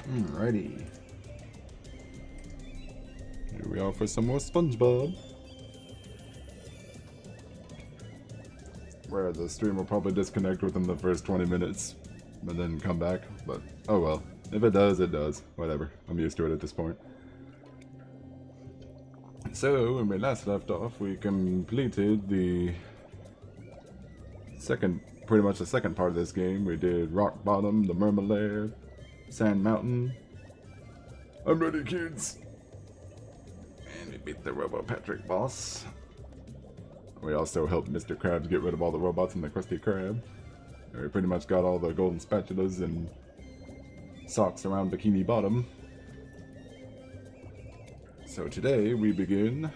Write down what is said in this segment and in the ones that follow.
Alrighty. Here we are for some more SpongeBob. Where the stream will probably disconnect within the first 20 minutes, and then come back, but oh well. If it does, it does. Whatever. I'm used to it at this point. So, when we last left off, we completed the pretty much the second part of this game. We did Rock Bottom, the Merma Lair, Sand Mountain. I'm ready, kids! And we beat the Robo Patrick boss. We also helped Mr. Krabs get rid of all the robots in the Krusty Krab. We pretty much got all the golden spatulas and socks around Bikini Bottom. So today we begin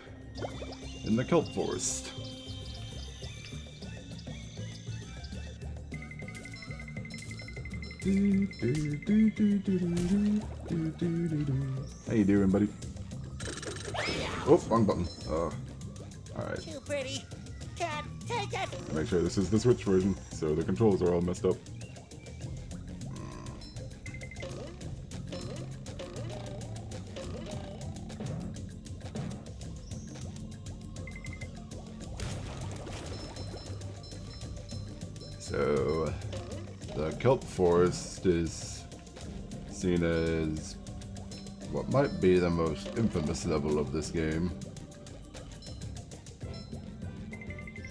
in the Kelp Forest. How you doing, buddy? Oh, wrong button. Alright. Too pretty. Can't take it. Make sure this is the Switch version, so the controls are all messed up. So, the Kelp Forest is seen as what might be the most infamous level of this game.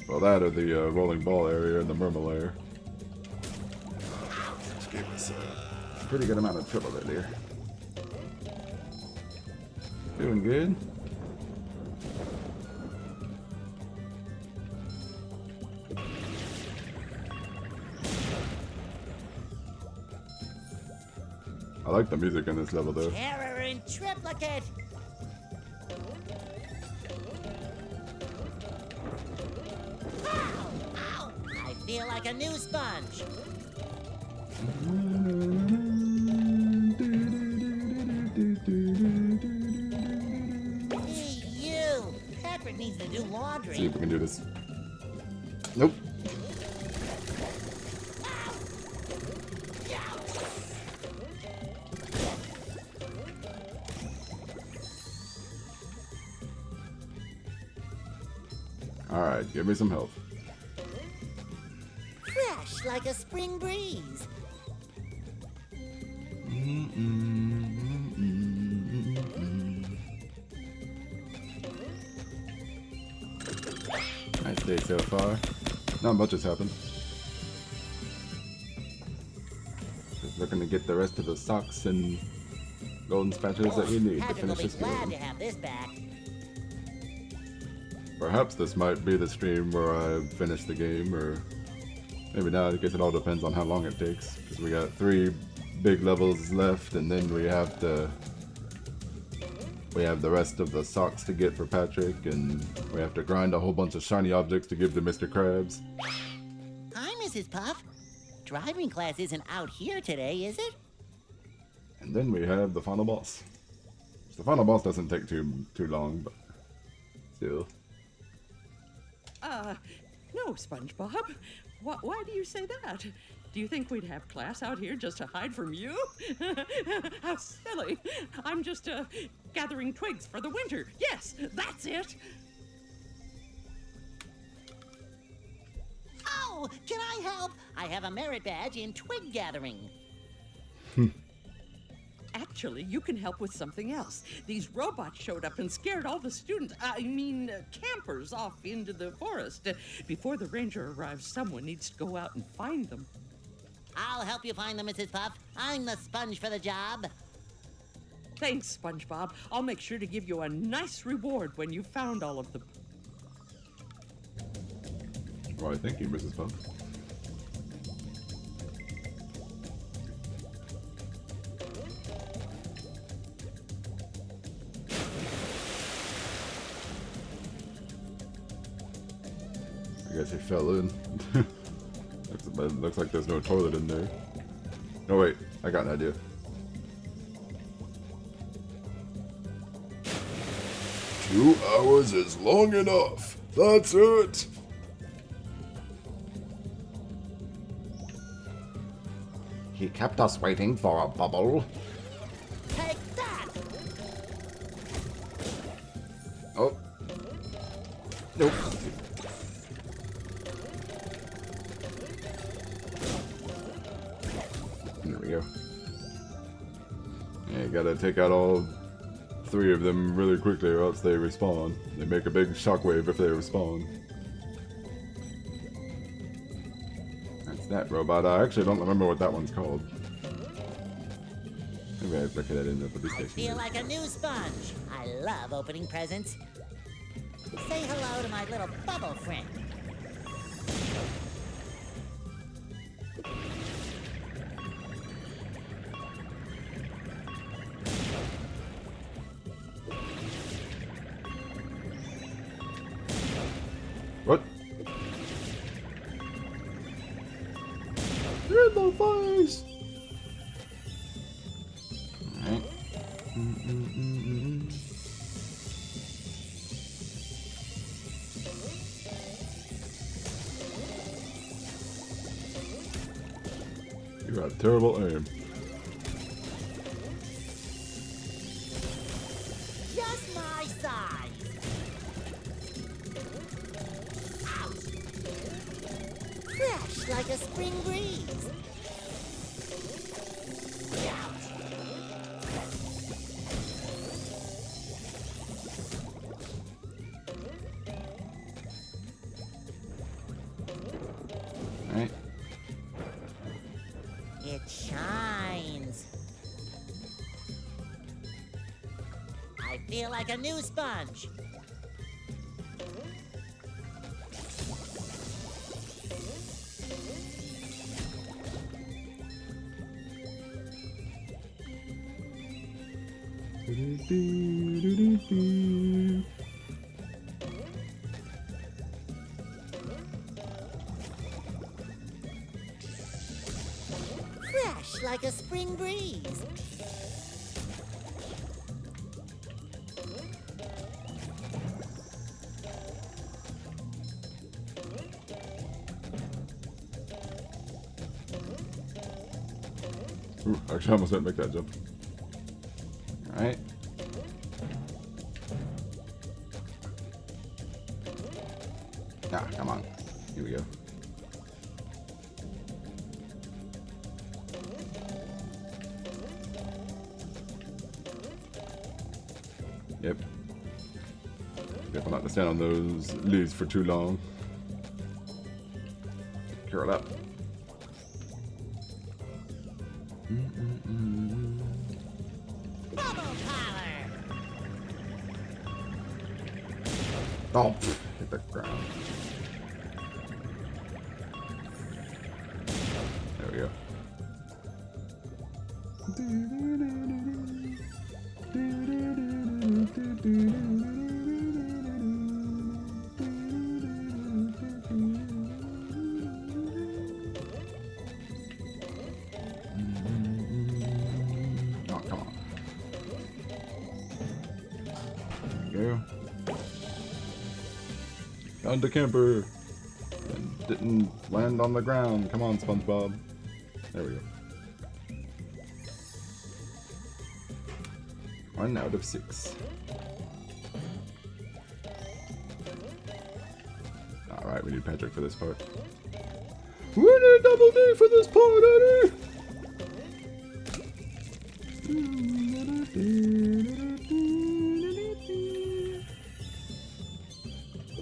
Well, that or the rolling ball area in the Merma Lair. Which gave us a pretty good amount of trouble earlier. Doing good. I like the music in this level though. Terror in triplicate. Ow! Ow! I feel like a new sponge. Hey, you! Patrick needs to do laundry. See if we can do this. Nope. Alright, give me some help. Fresh like a spring breeze. Nice day so far. Not much has happened. Just looking to get the rest of the socks and golden spatulas that you need to Patrick will finish be this glad to game. have this back. Perhaps this might be the stream where I finish the game, or maybe not. I guess it all depends on how long it takes. Because we got 3 big levels left, and then we have the rest of the socks to get for Patrick, and we have to grind a whole bunch of shiny objects to give to Mr. Krabs. Hi, Mrs. Puff. Driving class isn't out here today, is it? And then we have the final boss. The final boss doesn't take too long, but still. No, SpongeBob. Why do you say that? Do you think we'd have class out here just to hide from you? How silly. I'm just, gathering twigs for the winter. Yes, that's it. Oh, can I help? I have a merit badge in twig gathering. Actually, you can help with something else. These robots showed up and scared all the students, campers off into the forest. Before the ranger arrives, someone needs to go out and find them. I'll help you find them, Mrs. Puff. I'm the sponge for the job. Thanks, SpongeBob. I'll make sure to give you a nice reward when you've found all of them. Why, thank you, Mrs. Puff. I guess he fell in. Looks like there's no toilet in there. No, wait. I got an idea. "2 hours is long enough. That's it." He kept us waiting for a bubble. Oh. Nope. There we go. Yeah, you gotta take out all 3 of them really quickly or else they respawn. They make a big shockwave if they respawn. That's that robot. I actually don't remember what that one's called. Maybe I look at it in the police I station. feel like a new sponge. I love opening presents. Say hello to my little bubble friend. What? You're in the face! Alright. You have terrible aim. Just my size. Ouch. Fresh like a spring breeze. Ouch. Alright. It shines. I feel like a new sponge. Fresh like a spring breeze. Ooh, actually, I almost didn't make that jump. Alright. Ah, come on. Here we go. Yep. Careful not to stand on those leaves for too long. Curl up. Bubble power. Oh, pff, hit the ground. There we go. Oh, come on. There we go. Found the camper. And didn't land on the ground. Come on, SpongeBob. There we go. 1 out of 6. Alright, we need Patrick for this part. We need Double D for this part, Eddie!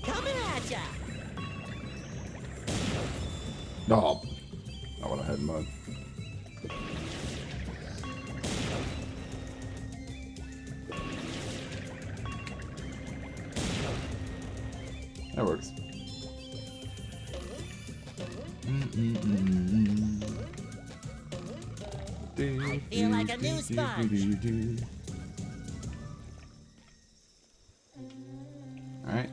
Coming at ya. No. I went ahead and mud. That works. I feel like a new sponge. Alright.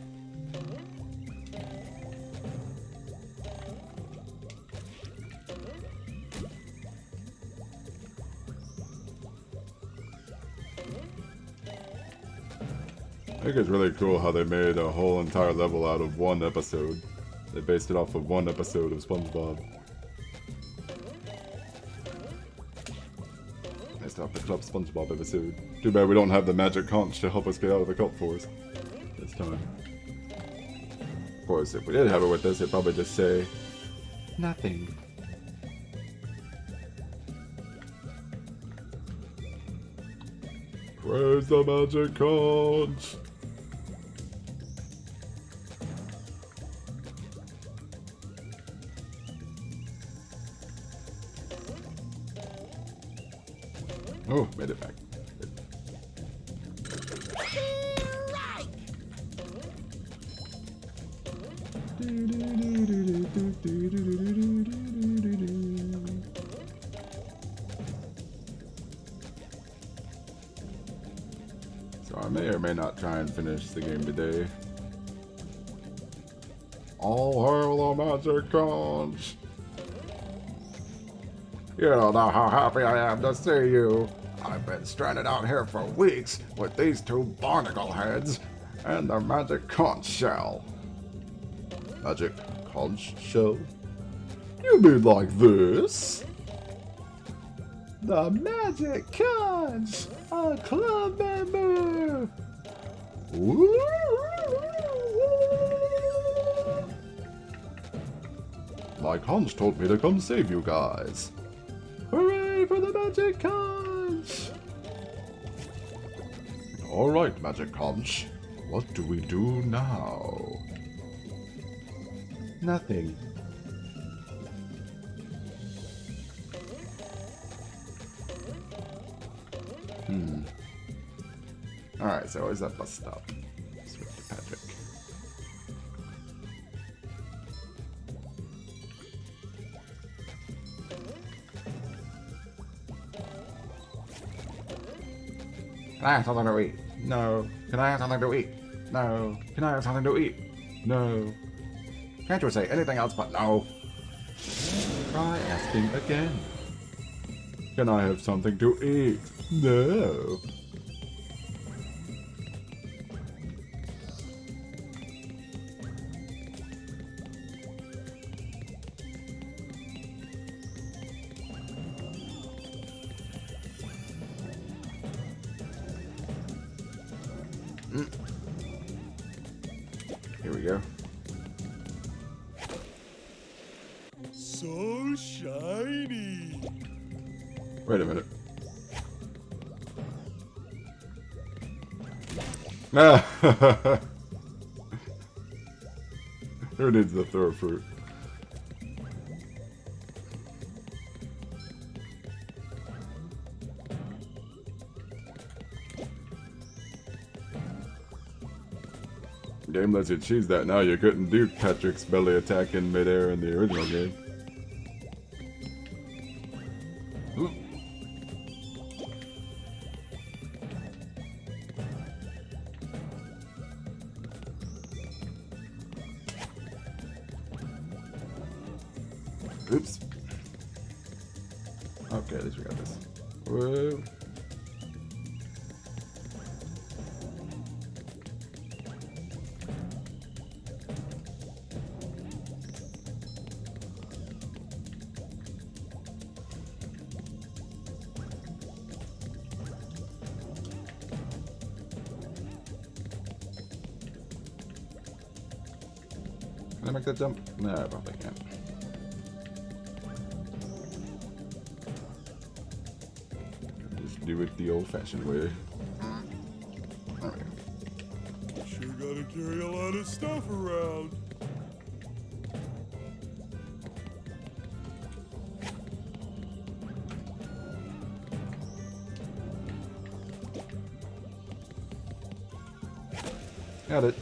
I think it's really cool how they made a whole entire level out of one episode. They based it off of one episode of SpongeBob. Based off the Club SpongeBob episode. Too bad we don't have the magic conch to help us get out of the Kelp Forest. time. Of course, if we did have it with us, it'd probably just say nothing. Praise the magic conch! Oh, made it back. So I may or may not try and finish the game today. All hail the magic conch! You don't know how happy I am to see you. I've been stranded out here for weeks with these two barnacle heads and the magic conch shell. Magic conch shell? You mean like this? The magic conch! A club member! Woo! My conch told me to come save you guys. Hooray for the magic conch! Alright, magic conch. What do we do now? Nothing. Alright, so where's that bus stop? Switch to Patrick. Can I have something to eat? No. Can I have something to eat? No. Can I have something to eat? No. Can't you say anything else but no? Try asking again. Can I have something to eat? No. Here we go. So shiny. Wait a minute. Ah! Who needs the throw fruit? Game lets you choose that now. You couldn't do Patrick's belly attack in midair in the original game. Ooh. Oops. Okay, at least we got this. Whoa. Can I make that jump? No, I probably can't. Just do it the old-fashioned way. There we go. Sure gotta carry a lot of stuff around. Got it.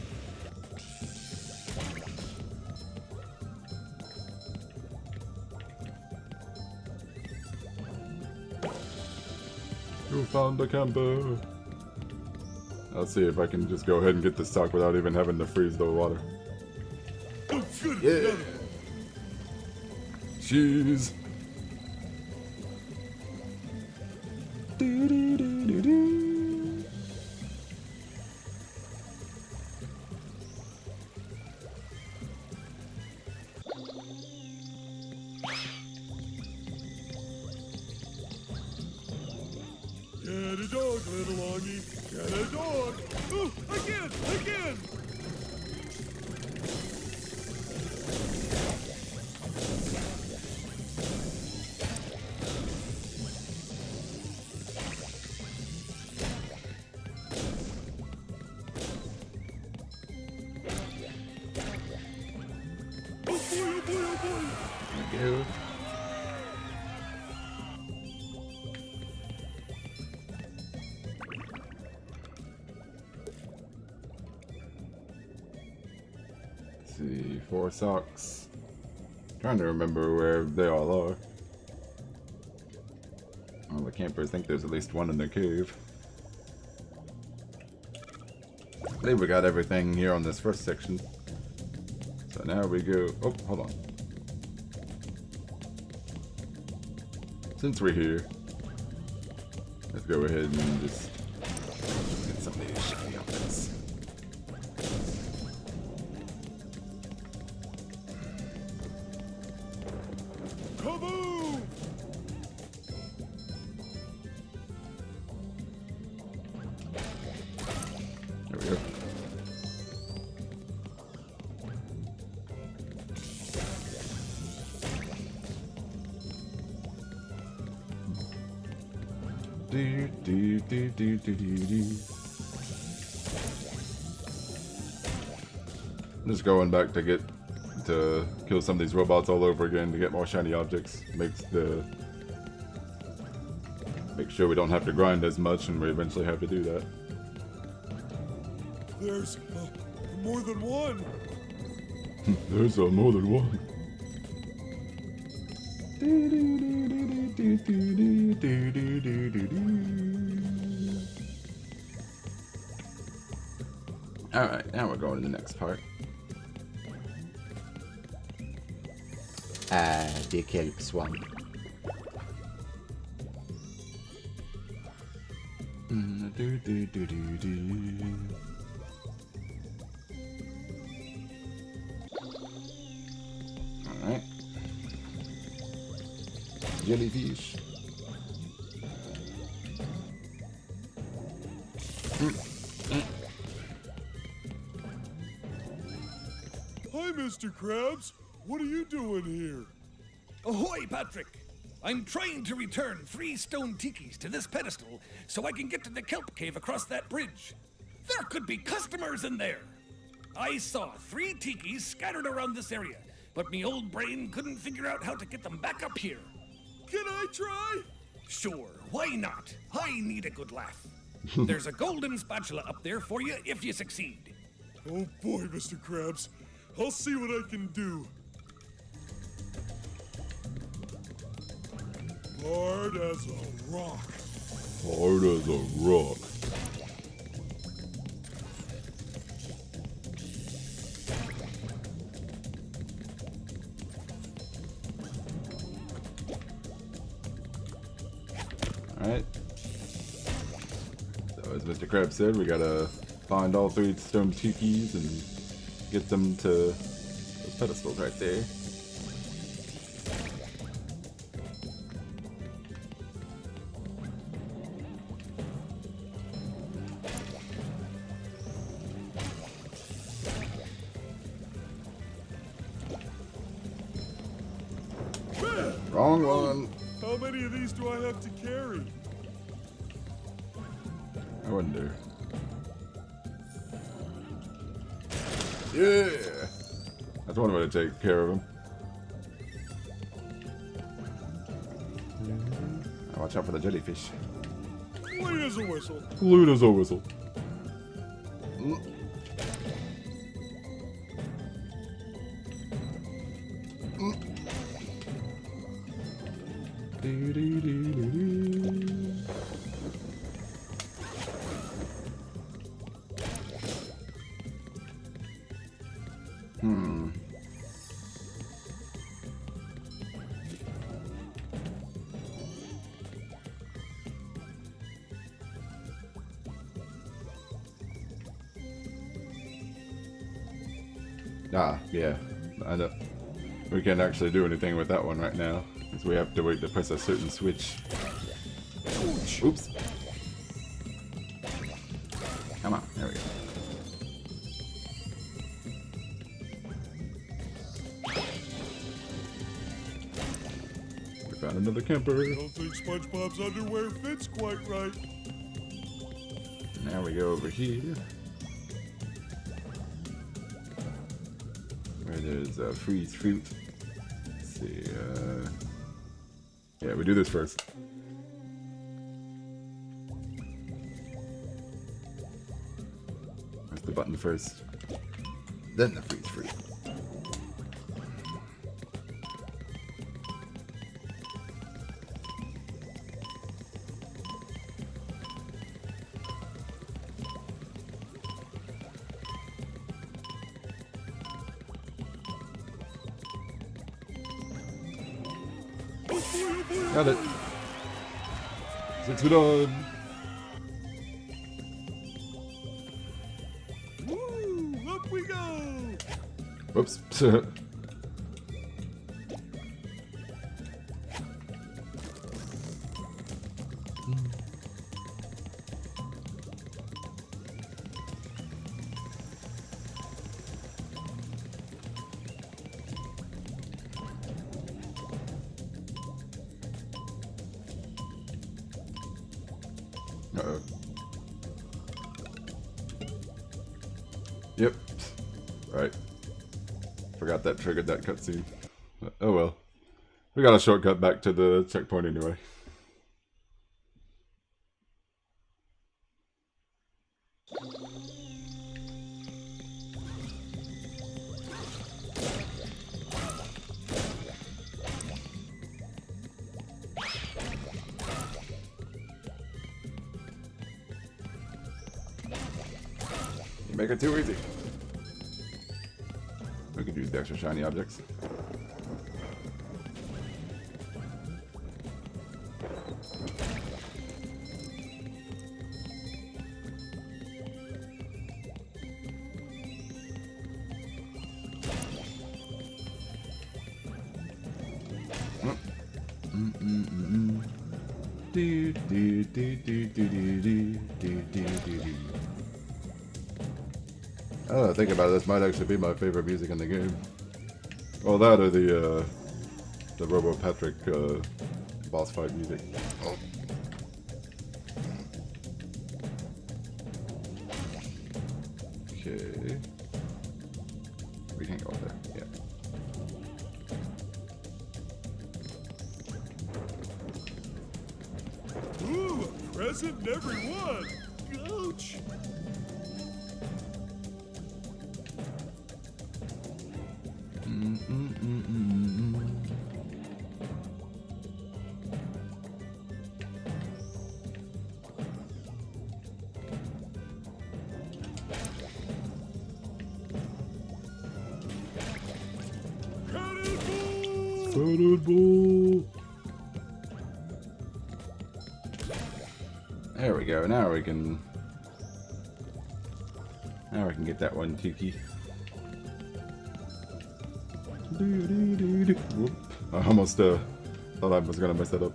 You found the camper. Let's see if I can just go ahead and get this stock without even having to freeze the water. Oh, good. Yeah. Cheese. Get a dog, little longie. Get a dog. Oh, again. Oh boy. Thank you. Let's see, 4 socks. Trying to remember where they all are. Well, the campers think there's at least one in their cave. I believe we got everything here on this first section. So now we go. Oh, hold on. Since we're here, let's go ahead and just get some of these shiny outfits. Kaboom! There we go. I'm just going back to kill some of these robots all over again to get more shiny objects. Make sure we don't have to grind as much, and we eventually have to do that. There's more than one. There's more than one. Alright, now we're going to the next part. The Kelp Swamp. Alright. Jellyfish. Hi, Mr. Krabs. What are you doing here? Ahoy, Patrick! I'm trying to return 3 stone tikis to this pedestal so I can get to the kelp cave across that bridge. There could be customers in there. I saw 3 tikis scattered around this area, but me old brain couldn't figure out how to get them back up here. Can I try? Sure, why not? I need a good laugh. There's a golden spatula up there for you if you succeed. Oh boy, Mr. Krabs. I'll see what I can do. Hard as a rock. Hard as a rock. Alright. So as Mr. Krabs said, we gotta find all 3 stone tikis and get them to those pedestals right there. Wrong one. How many of these do I have to carry? I wonder. Yeah! That's one way to take care of him. Now watch out for the jellyfish. Clean as a whistle. Fluid as a whistle. Ah, yeah. I know. We can't actually do anything with that one right now, because we have to wait to press a certain switch. Oops. Come on, there we go. We found another camper. I don't think SpongeBob's underwear fits quite right. Now we go over here. Where there's freeze fruit. Let's see, yeah, we do this first. Press the button first, then the freeze fruit. Got it. 6 we done. Woo! Up we go! Whoops. Uh-oh. Yep. Right. Forgot that triggered that cutscene. Oh well. We got a shortcut back to the checkpoint anyway. Make it too easy. We could use the extra shiny objects. Oh, think about it, this might actually be my favorite music in the game. Well, that or the Robo Patrick boss fight music. Oh. Okay. We can't go there. Yeah. Ooh, a present in every one! Ouch! Cannonball! There we go. Now we can get that one tiki. Whoop. I almost thought I was gonna mess that up.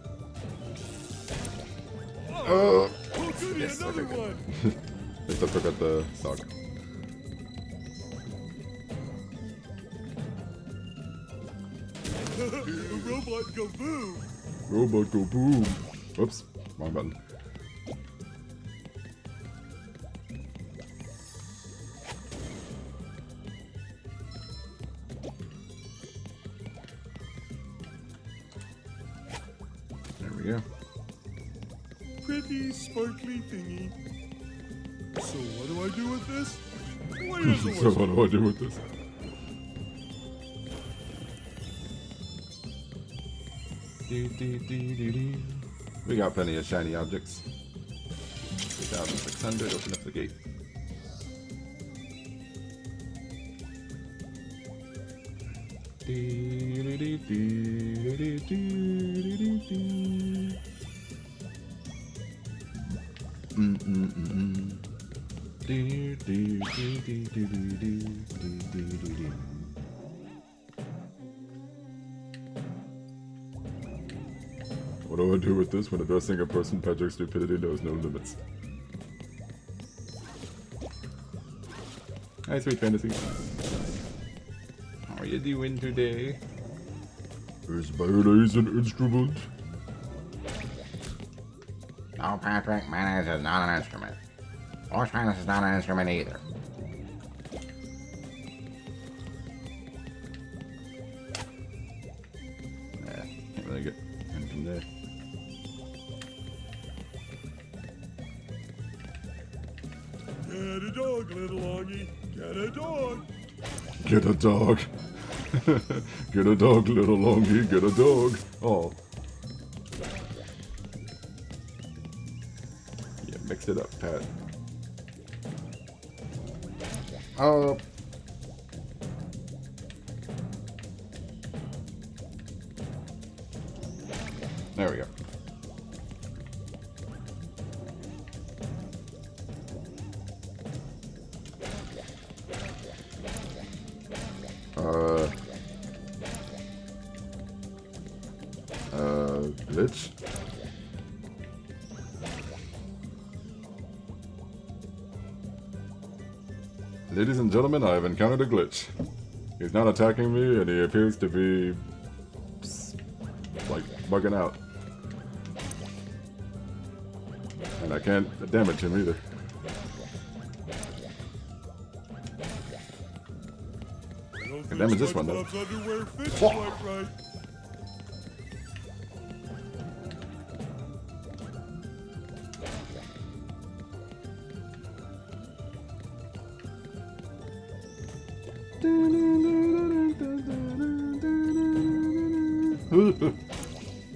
Oh, yes, Another okay, one! Just I forgot the sock. The robot go boom! Robot go boom. Whoops, wrong button. There we go. Pretty sparkly thingy. So what do I do with this? Why is it So what do I do with this? We got plenty of shiny objects. 2,600, open up the gate. What do I do with this when addressing a person? Patrick's stupidity knows no limits. Hi, Sweet Fantasy. How are you doing today? Is mayonnaise an instrument? No, Patrick, mayonnaise is not an instrument. Orange mayonnaise is not an instrument either. Can't really get anything there. Get a dog, little longy. Get a dog. Get a dog. Get a dog, little longy. Get a dog. Oh. Yeah, mix it up, Pat. Oh. There we go. Glitch? Ladies and gentlemen, I have encountered a glitch. He's not attacking me, and he appears to be like bugging out. And I can't damage him either. I can damage this one though. Underwear fits Whoa. quite right.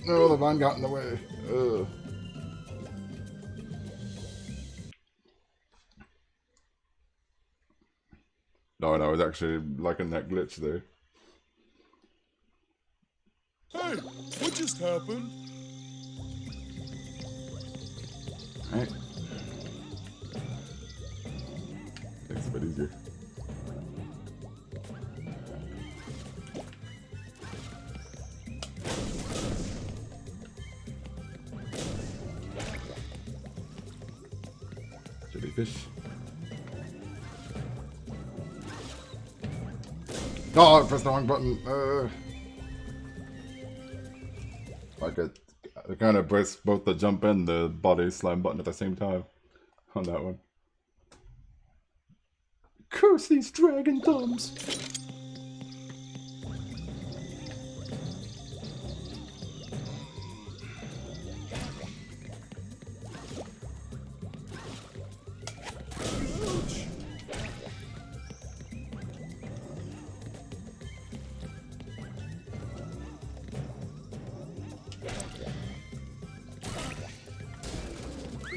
Oh, the vine got in the way. Ugh. No, I was actually liking that glitch there. Hey, what just happened? Alright. Makes it a bit easier. Jellyfish. Oh, I pressed the wrong button. I kind of pressed both the jump and the body slam button at the same time on that one. Curse these dragon thumbs!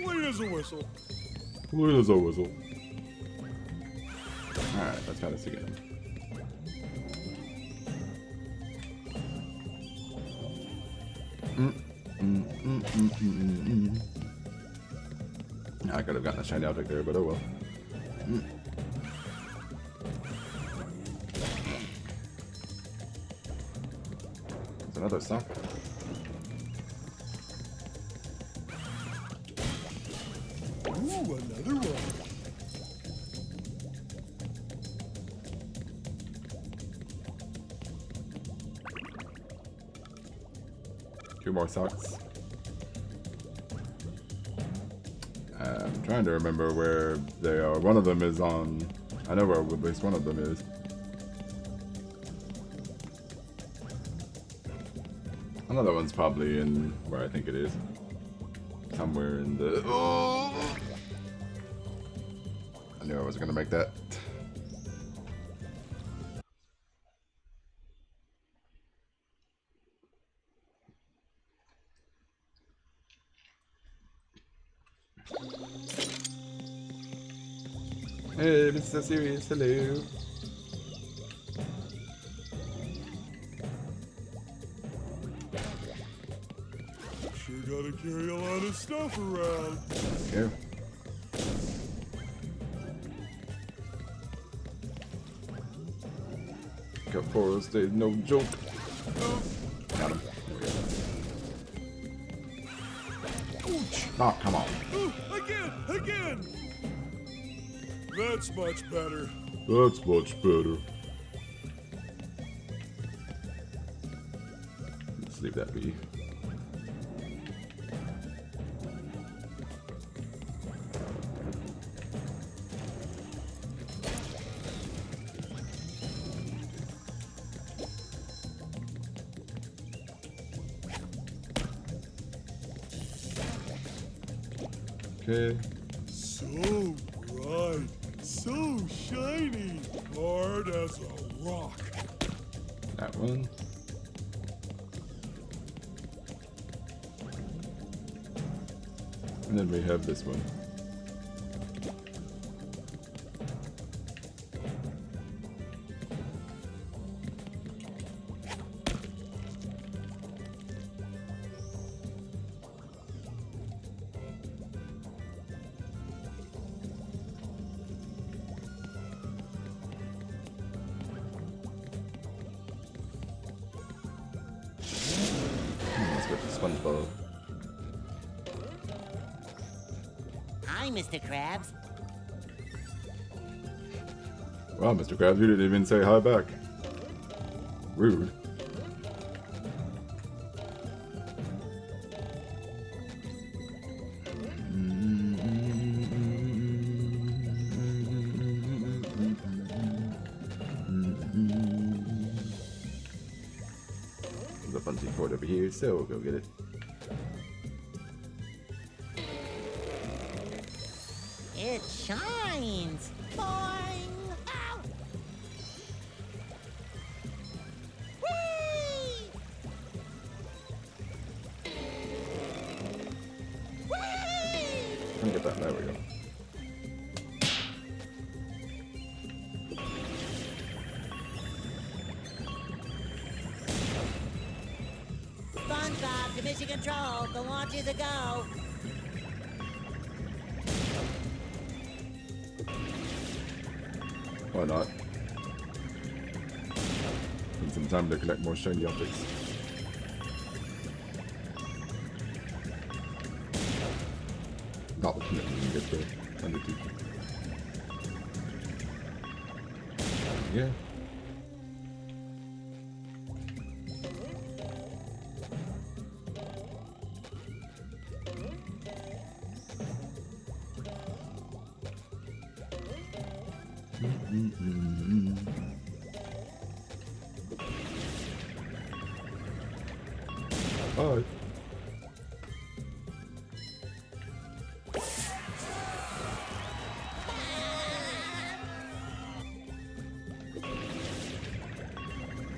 Clean as a whistle. Clean as a whistle. Alright, let's try this again. I could have gotten a shiny object there, but oh well. There's another sock. Ooh, another one. Two more socks. I'm trying to remember where they are. One of them is on... I know where at least one of them is. Another one's probably in where I think it is. Somewhere in the... Oh! I knew I was gonna make that. Hey, Mr. Serious, hello. Sure gotta carry a lot of stuff around. Yeah. Kelp Forest is no joke. Got him. Ouch! Oh, come on. Ooh, again! That's much better. That's much better. Let's leave that be. Okay. So bright, so shiny, hard as a rock. That one. And then we have this one. Let's get the SpongeBob. Hi, Mr. Krabs. Wow, Mr. Krabs, you didn't even say hi back. Rude. There's a bunch of cord over here, so we'll go get it. It shines. Boing. Ow. Whee! Whee! Let me get that. There we go. SpongeBob to mission control. The launch is a go. Why not? Need some time to collect more shiny objects. Not looking at me and get the undertooth. Yeah. Bye.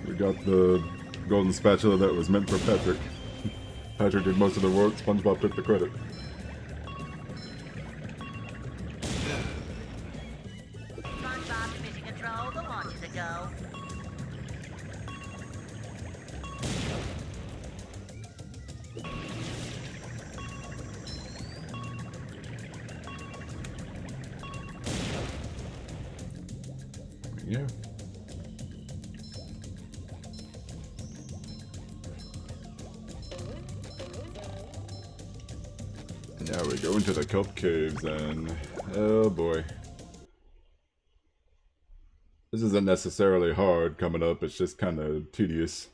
We got the golden spatula that was meant for Patrick. Patrick did most of the work, SpongeBob took the credit. SpongeBob to mission control. The launch is a go. Yeah. Now we go into the kelp caves and oh boy. This isn't necessarily hard coming up, it's just kind of tedious.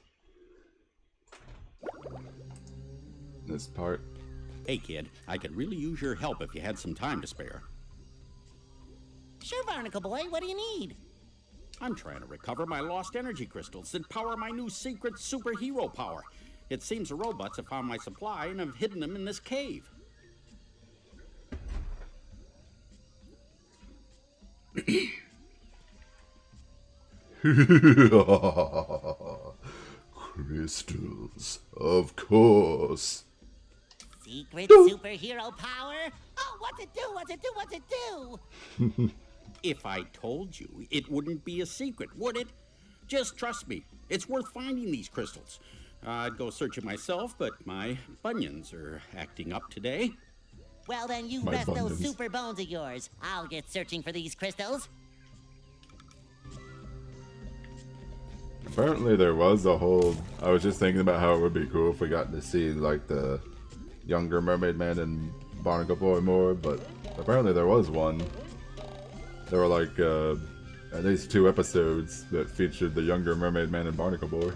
This part. Hey kid, I could really use your help if you had some time to spare. Sure, Barnacle Boy. What do you need? I'm trying to recover my lost energy crystals that power my new secret superhero power. It seems the robots have found my supply and have hidden them in this cave. Crystals, of course. Secret superhero power? Oh, what's it do? What's it do? What's it do? If I told you, it wouldn't be a secret, would it? Just trust me. It's worth finding these crystals. I'd go searching myself, but my bunions are acting up today. Well, then you My rest those bunions. super bones of yours. I'll get searching for these crystals. Apparently there was a whole... I was just thinking about how it would be cool if we got to see, like, the younger Mermaid Man and Barnacle Boy more, but apparently there was one. They were, like, at least 2 episodes that featured the younger Mermaid Man and Barnacle Boy.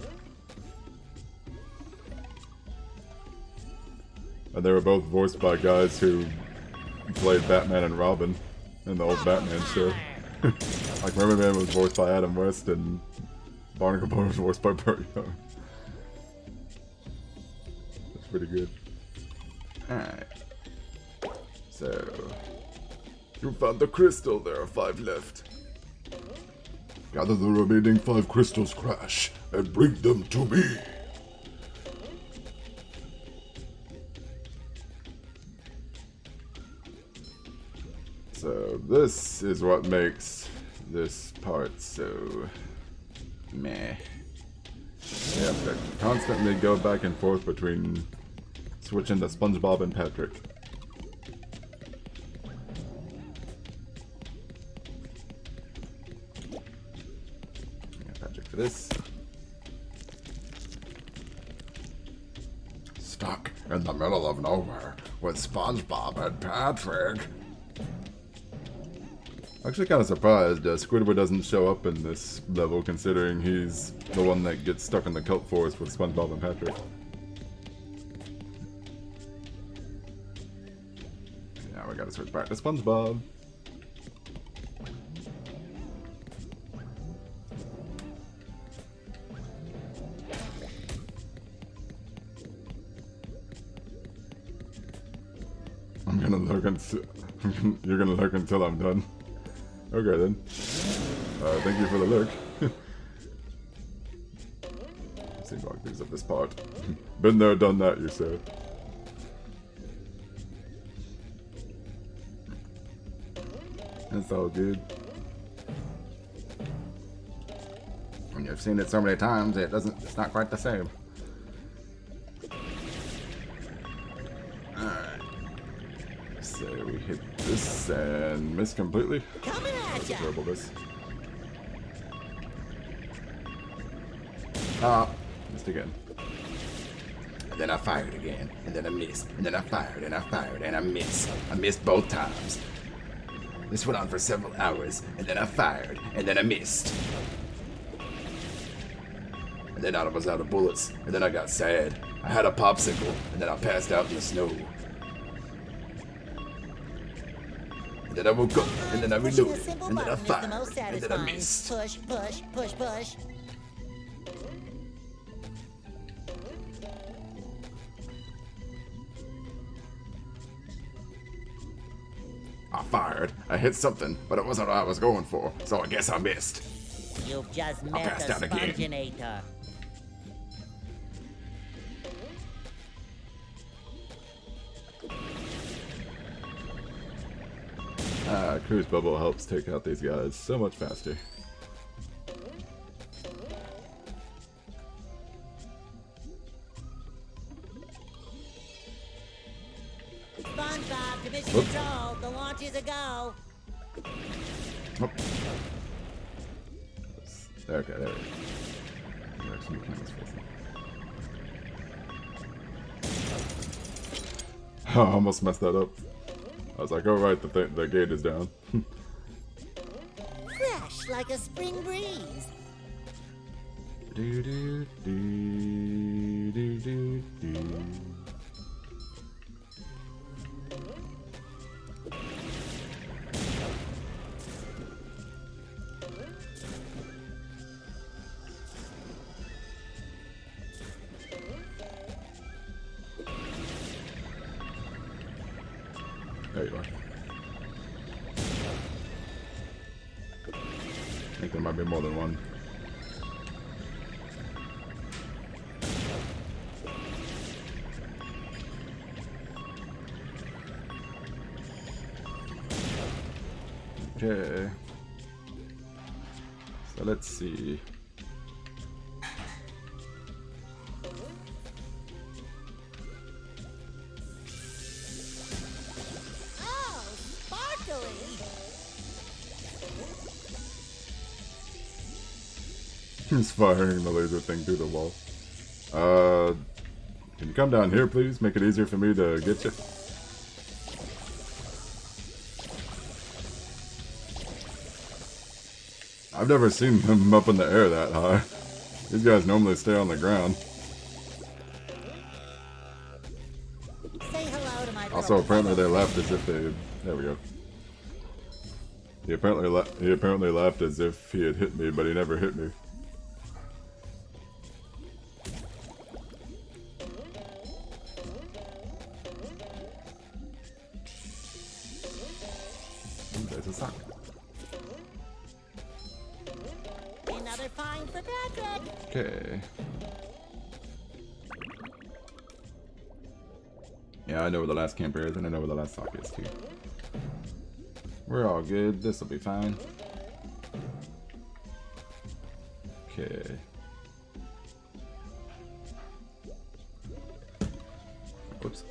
And they were both voiced by guys who played Batman and Robin in the old Batman show. Like Mermaid Man was voiced by Adam West and Barnacle Boy was voiced by Burt Young. That's pretty good. Alright. So, you found the crystal, there are 5 left. Gather the remaining 5 crystals, Crash, and bring them to me. So, this is what makes this part so meh. You have to constantly go back and forth between switching to SpongeBob and Patrick. Patrick for this. Stuck in the middle of nowhere with SpongeBob and Patrick. Actually kind of surprised Squidward doesn't show up in this level, considering he's the one that gets stuck in the Kelp Forest with SpongeBob and Patrick. Now we gotta switch back to SpongeBob. I'm gonna lurk until you're gonna lurk until I'm done. Okay then. Thank you for the lurk. Seems like things up this part. Been there, done that, you said. That's all good. When you've seen it so many times, it's not quite the same. So we hit this and miss completely. Coming at ya! Terrible this. Missed again. And then I fired again, and then I missed, and then I fired, and I fired, and I missed. I missed both times. This went on for several hours, and then I fired, and then I missed. And then I was out of bullets, and then I got sad. I had a popsicle, and then I passed out in the snow. And then I woke up, and then I Pushing a reloaded, simple and then I button is the fired, most and then I satisfying. missed. Push, push, push, push. I fired, I hit something, but it wasn't what I was going for, so I guess I missed. You've just I'll met pass the down again. Sponginator. Cruise Bubble helps take out these guys so much faster. SpongeBob to mission Whoop. control. The launch is a go. Oh. Okay, there we go. There are some cameras facing. I almost messed that up. I was like, oh right, the gate is down. Fresh like a spring breeze. Do do do do do do. There you are. I think there might be more than one. Okay. So let's see. Oh, sparkly. He's firing the laser thing through the wall. Can you come down here, please? Make it easier for me to get you. I've never seen them up in the air that high. These guys normally stay on the ground. Say hello to my Also, little apparently they bubble left as if they... There we go. He apparently left as if he had hit me, but he never hit me. Ooh, there's a sock. Another find for Patrick. Okay. Yeah, I know where the last camper is, and I know where the last sock is too. We're all good. This will be fine. Okay. Whoops.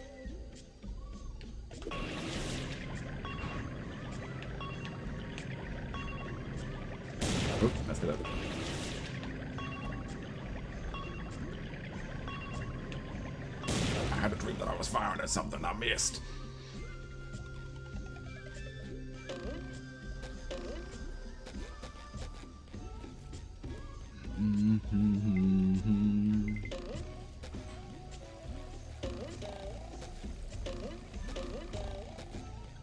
Oops, messed it up. I had a dream that I was firing at something I missed.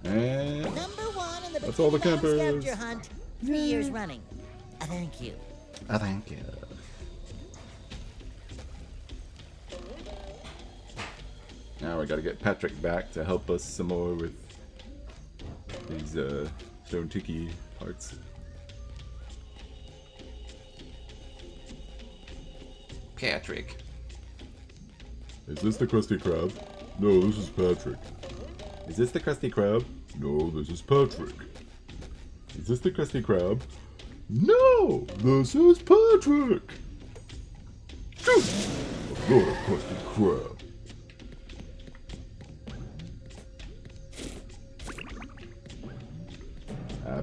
And Number one in the That's all the Bikini Bottom campers. Scavenger hunt. 3 years running. Thank you. oh, thank you. Now we gotta get Patrick back to help us some more with these stone tiki parts. Patrick. Is this the Krusty Krab? No, this is Patrick. Is this the Krusty Krab? No, this is Patrick. Is this the Krusty Krab? No, this is Patrick. I'm not a Krusty Krab.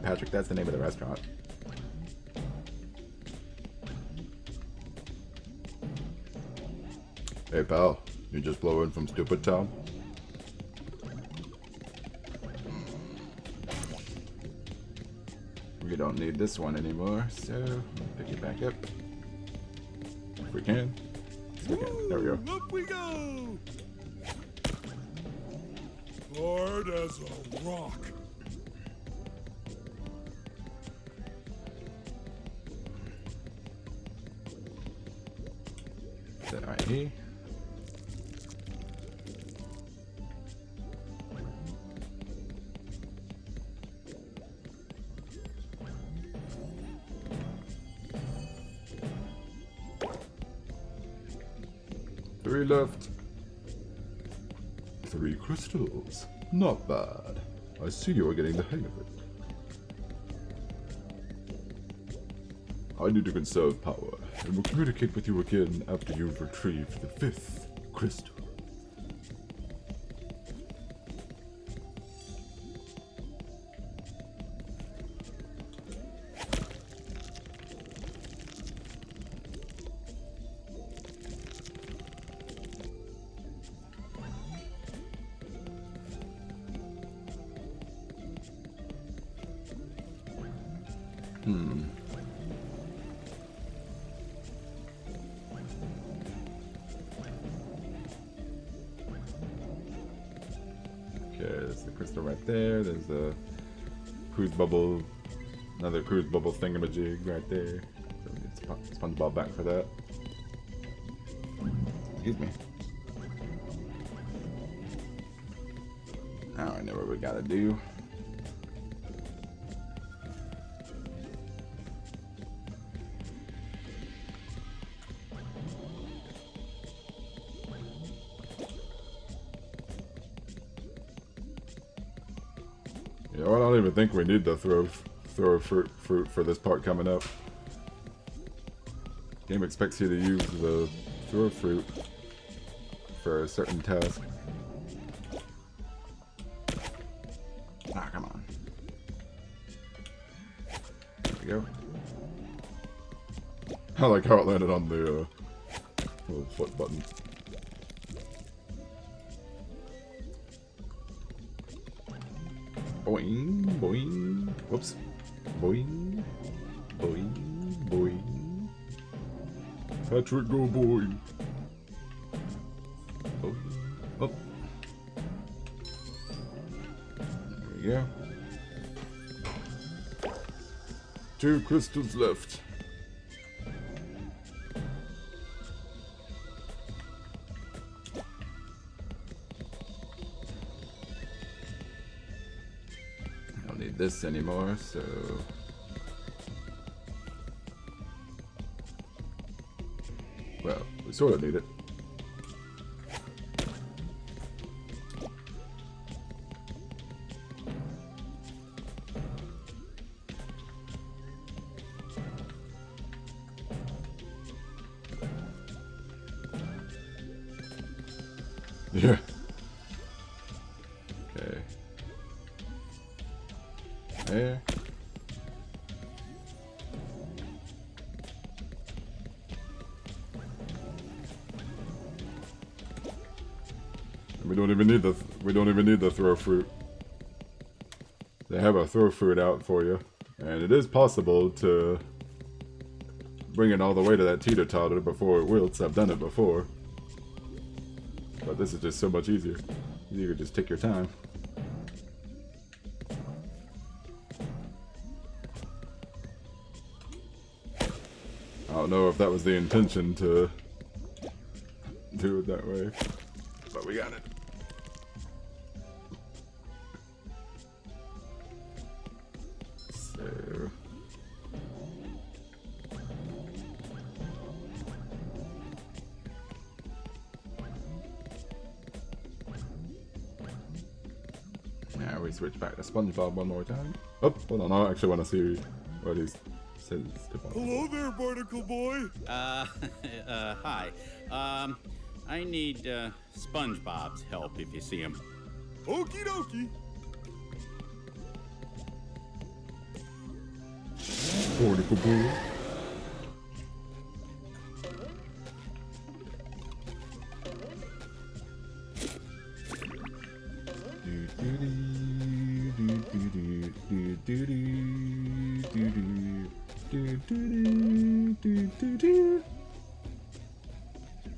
Patrick, that's the name of the restaurant. Hey pal, you just blow in from Stupid Town? We don't need this one anymore, so pick it back up. If we can. Yes, we can. There we go. Up we go! Hard as a rock. Put that right here. Three left. 3 crystals. Not bad. I see you are getting the hang of it. I need to conserve power, and will communicate with you again after you've retrieved the 5th crystal. Okay, there's the crystal right there. There's the cruise bubble, another cruise bubble thingamajig right there. So we get SpongeBob back for that. Excuse me. Now I know what we gotta do. You know, I don't even think we need to throw fruit for this part coming up. Game expects you to use the throw fruit for a certain task. Ah, come on. There we go. I like how it landed on the little foot button. Boing, boing. Whoops. Boing. Boy, boy. Patrick, go boy. Oh, oh. There we go. 2 crystals left. I don't need this anymore, so... Well, we sort of need it. Yeah. Okay. There. We don't even need the throw fruit. They have a throw fruit out for you, and it is possible to bring it all the way to that teeter-totter before it wilts. I've done it before. But this is just so much easier. You could just take your time. I don't know if that was the intention to do it that way, but we got it. So... Now we switch back to SpongeBob one more time. Oh, hold on, I actually want to see what he says to Bob. Hello there, Barnacle Boy. Hi. I need SpongeBob's help if you see him. Okie dokie. Barnacle Boy.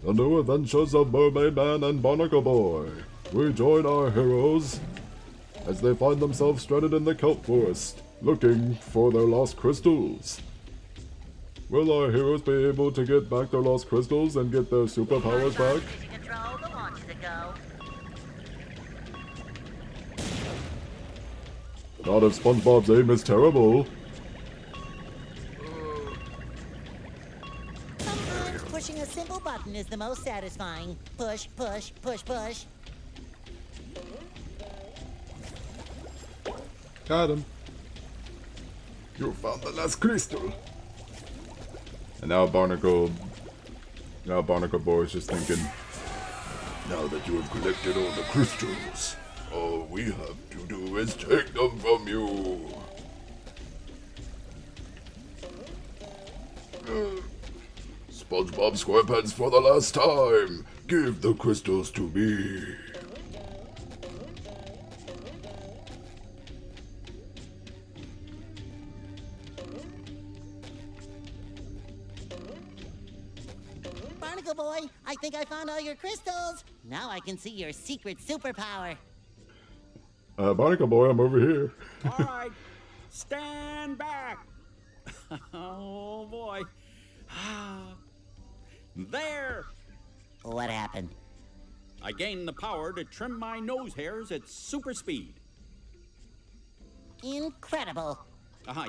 The new adventures of Mermaid Man and Barnacle Boy. We join our heroes as they find themselves stranded in the Kelp Forest, looking for their lost crystals. Will our heroes be able to get back their lost crystals and get their superpowers back? Control, the launch is a go. Not if SpongeBob's aim is terrible. Sometimes pushing a simple button is the most satisfying. Push, push, push, push. Got him. You found the last crystal. And now Barnacle Boy is just thinking, now that you have collected all the crystals, all we have to do is take them from you. SpongeBob SquarePants, for the last time, give the crystals to me. Barnacle Boy, I think I found all your crystals. Now I can see your secret superpower. Barnacle Boy, I'm over here. All right, stand back. Oh boy. There. What happened? I gained the power to trim my nose hairs at super speed. Incredible.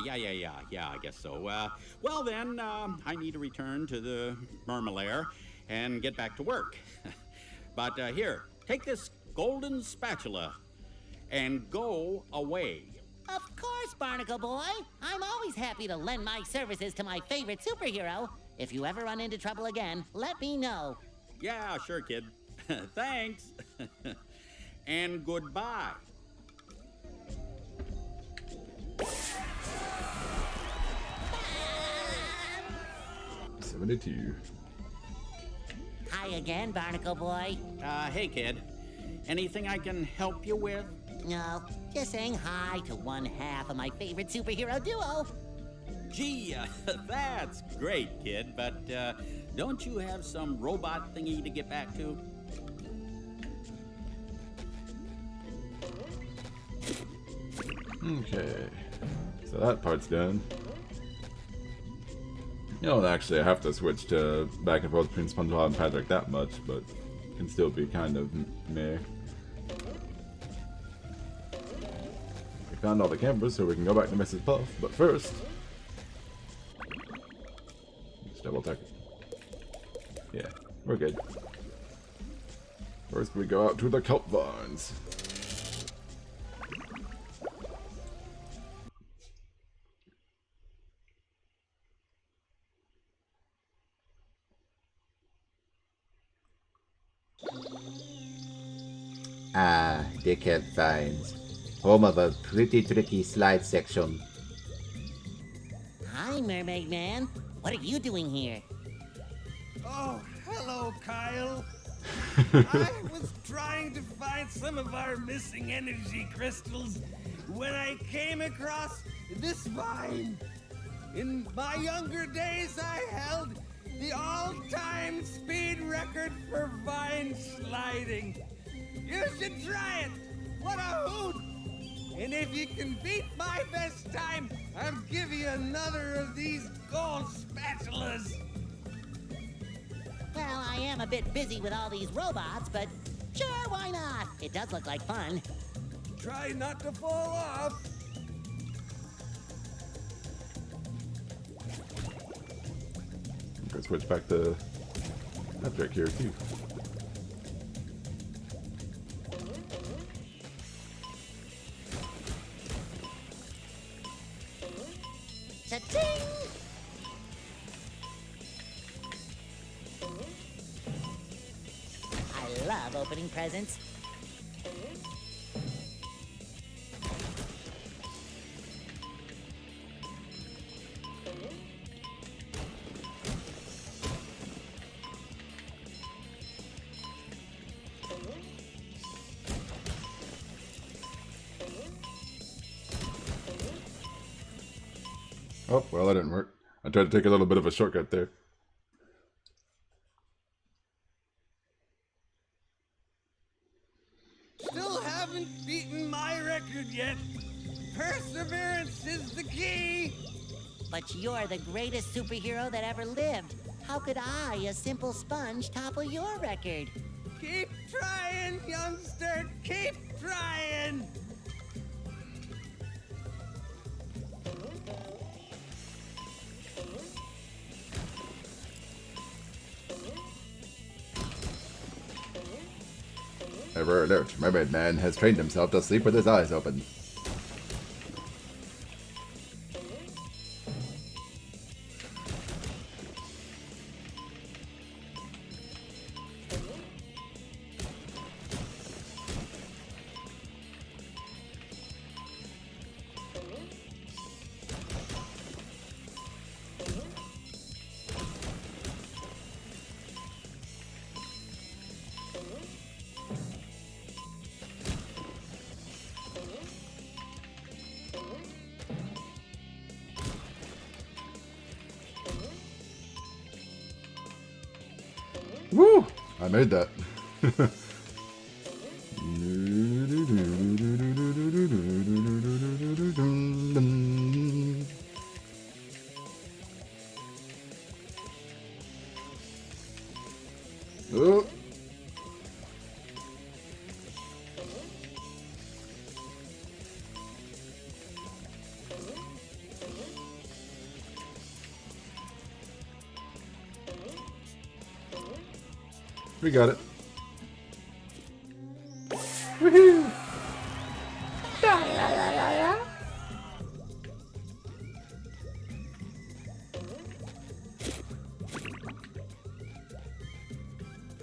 Yeah, I guess so. Well then, I need to return to the Mermalair and get back to work. But here, take this golden spatula and go away. Of course, Barnacle Boy. I'm always happy to lend my services to my favorite superhero. If you ever run into trouble again, let me know. Yeah, sure, kid. Thanks. And goodbye. $72. Hi again, Barnacle Boy. Hey, kid. Anything I can help you with? No, just saying hi to one half of my favorite superhero duo. Gee, that's great, kid, but don't you have some robot thingy to get back to? Okay, so that part's done. You don't actually have to switch to back and forth between SpongeBob and Patrick that much, but it can still be kind of meh. We found all the cameras, so we can go back to Mrs. Puff, but first... Let's double check it. Yeah, we're good. First we go out to the kelp vines. Ah, the Kelp Vines. Home of a pretty tricky slide section. Hi, Mermaid Man. What are you doing here? Oh, hello, Kyle. I was trying to find some of our missing energy crystals when I came across this vine. In my younger days, I held the all-time speed record for vine sliding. You should try it. What a hoot! And if you can beat my best time, I'll give you another of these gold spatulas. Well, I am a bit busy with all these robots, but sure, why not? It does look like fun. Try not to fall off. I'm gonna switch back to Patrick here too. Cha-ching! I love opening presents. Oh, well, that didn't work. I tried to take a little bit of a shortcut there. Still haven't beaten my record yet. Perseverance is the key. But you're the greatest superhero that ever lived. How could I, a simple sponge, topple your record? Keep trying, youngster. Keep trying. Ever alert, Mermaid Man has trained himself to sleep with his eyes open. Woo! I made that. Oh. We got it. Woohoo!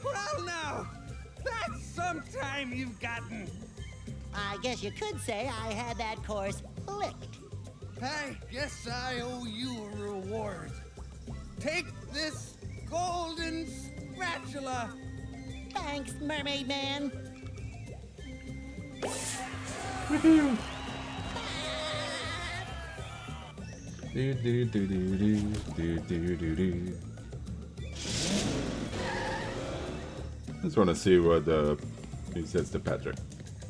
Well, now, that's some time you've gotten. I guess you could say I had that course licked. I guess I owe you a reward. Take this golden spatula. Thanks, Mermaid Man. Do, do, do, do, do, do, do, do. Just want to see what he says to Patrick.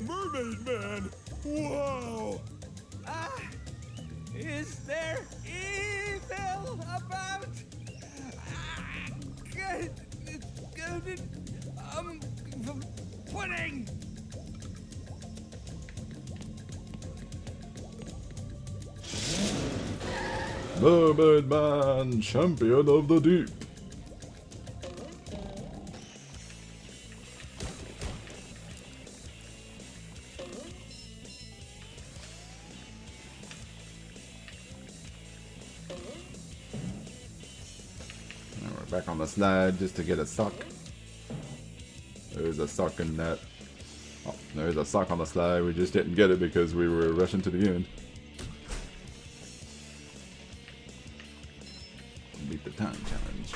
Mermaid Man! Wow! Is there evil about? Pudding! Mermaid Man, champion of the deep. Now we're back on the slide just to get a sock. There's a sock in that. Oh, there's a sock on the slide. We just didn't get it because we were rushing to the end. Beat the time challenge.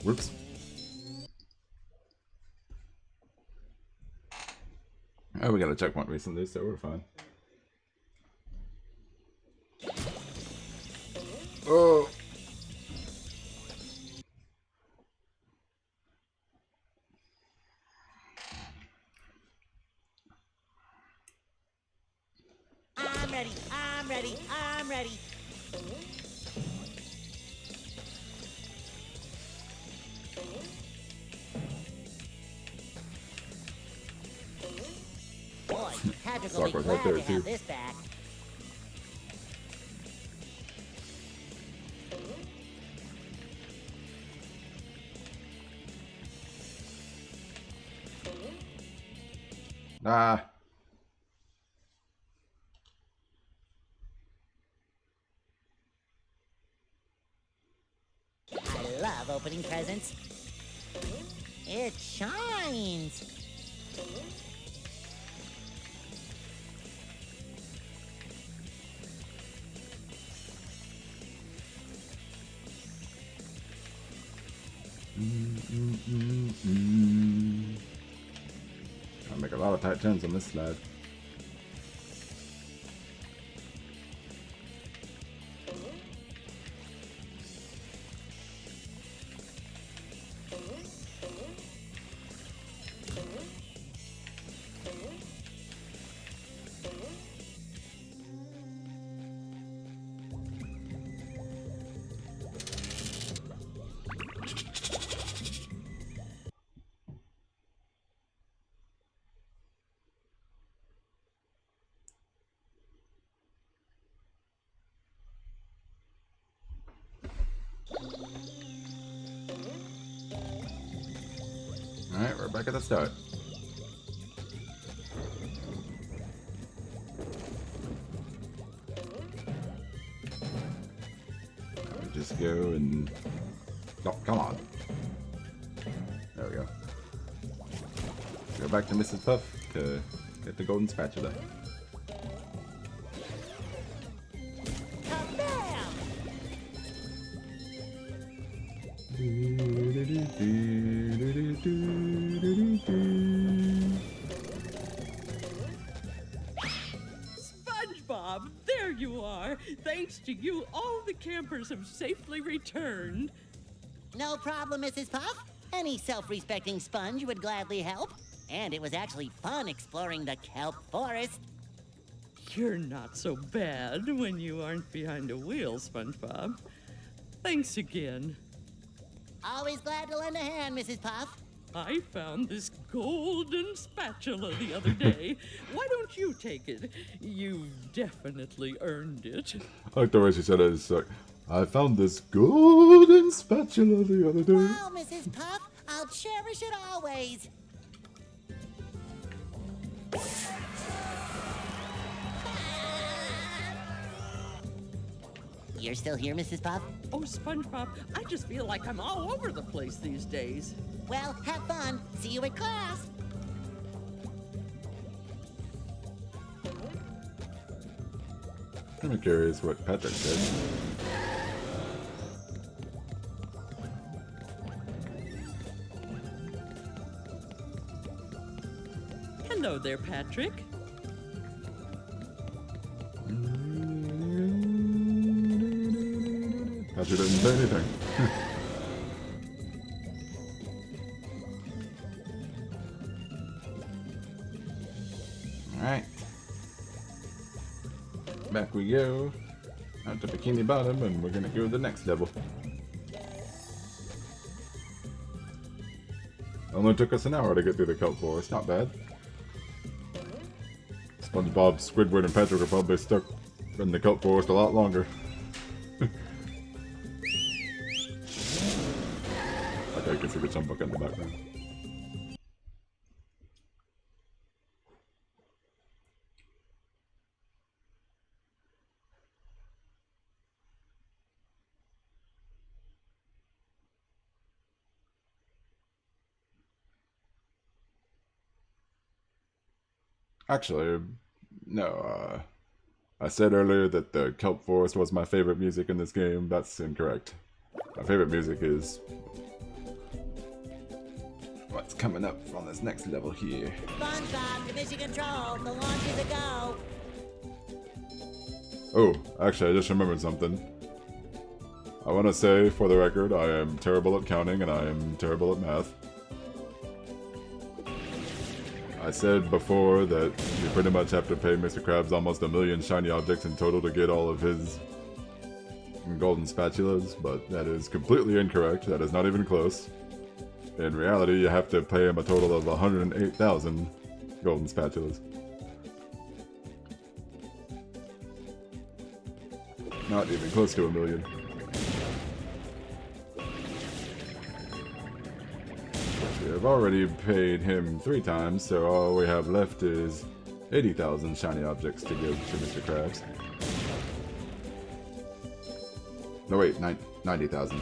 Whoops. Oh, we got a checkpoint recently, so we're fine. Oh. I'm ready, I'm ready, I'm ready. Boy, Patrick will be Awkward right glad there, to too. have this back. Ah. I love opening presents. It shines. I'll make a lot of tight turns on this slide. Alright, we're back at the start. Now we just go and... Oh, come on. There we go. Go back to Mrs. Puff to get the golden spatula. SpongeBob, there you are. Thanks to you, all the campers have safely returned. No problem, Mrs. Puff. Any self-respecting sponge would gladly help. And it was actually fun exploring the Kelp Forest. You're not so bad when you aren't behind a wheel, SpongeBob. Thanks again. Always glad to lend a hand, Mrs. Puff. I found this golden spatula the other day. Why don't you take it? You've definitely earned it. I like the way she said it. It's like, I found this golden spatula the other day. Wow, Mrs. Puff, I'll cherish it always. You're still here, Mrs. Puff? Oh, SpongeBob, I just feel like I'm all over the place these days. Well, have fun. See you at class. I'm curious what Patrick said. Hello there, Patrick. Patrick didn't say anything. Alright. Back we go. Out to Bikini Bottom, and we're gonna go to the next level. Only took us an hour to get through the Kelp Forest, not bad. SpongeBob, Squidward, and Patrick are probably stuck in the Kelp Forest a lot longer. Okay, I can see the jump book in the background. Actually, no, I said earlier that the Kelp Forest was my favorite music in this game. That's incorrect. My favorite music is what's coming up on this next level here. SpongeBob, to mission control. The launch is a go. Oh, actually, I just remembered something. I want to say, for the record, I am terrible at counting and I am terrible at math. I said before that you pretty much have to pay Mr. Krabs almost 1 million shiny objects in total to get all of his golden spatulas, but that is completely incorrect. That is not even close. In reality, you have to pay him a total of 108,000 golden spatulas. Not even close to 1 million. I've already paid him 3 times, so all we have left is 80,000 shiny objects to give to Mr. Krabs. No wait, 90,000.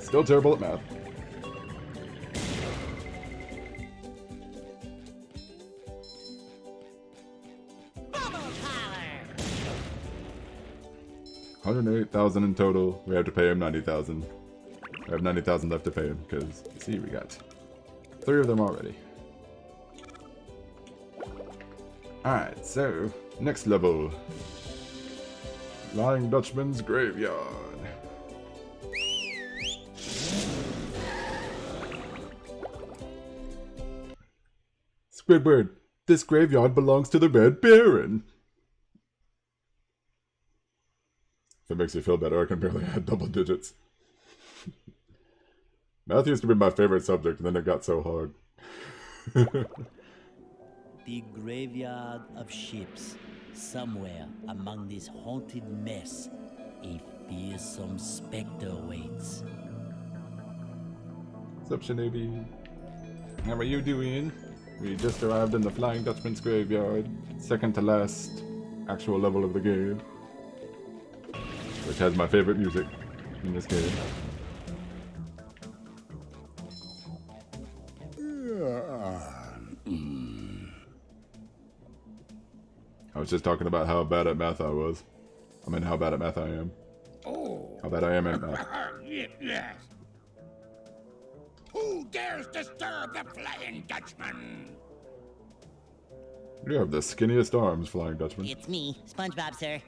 Still terrible at math. Bubble power. 108,000 in total. We have to pay him 90,000. I have 90,000 left to pay him, because, see, we got 3 of them already. Alright, so, next level. Flying Dutchman's Graveyard. Squidward, this graveyard belongs to the Red Baron. If it makes you feel better, I can barely add double digits. Math used to be my favorite subject, and then it got so hard. The graveyard of ships. Somewhere among this haunted mess, a fearsome specter waits. What's up, Shinobi? How are you doing? We just arrived in the Flying Dutchman's Graveyard. Second to last actual level of the game. Which has my favorite music in this game. I was just talking about how bad at math I was. I mean, how bad at math I am. Oh. How bad I am at math. Yes. Who dares disturb the Flying Dutchman? You have the skinniest arms, Flying Dutchman. It's me, SpongeBob, sir.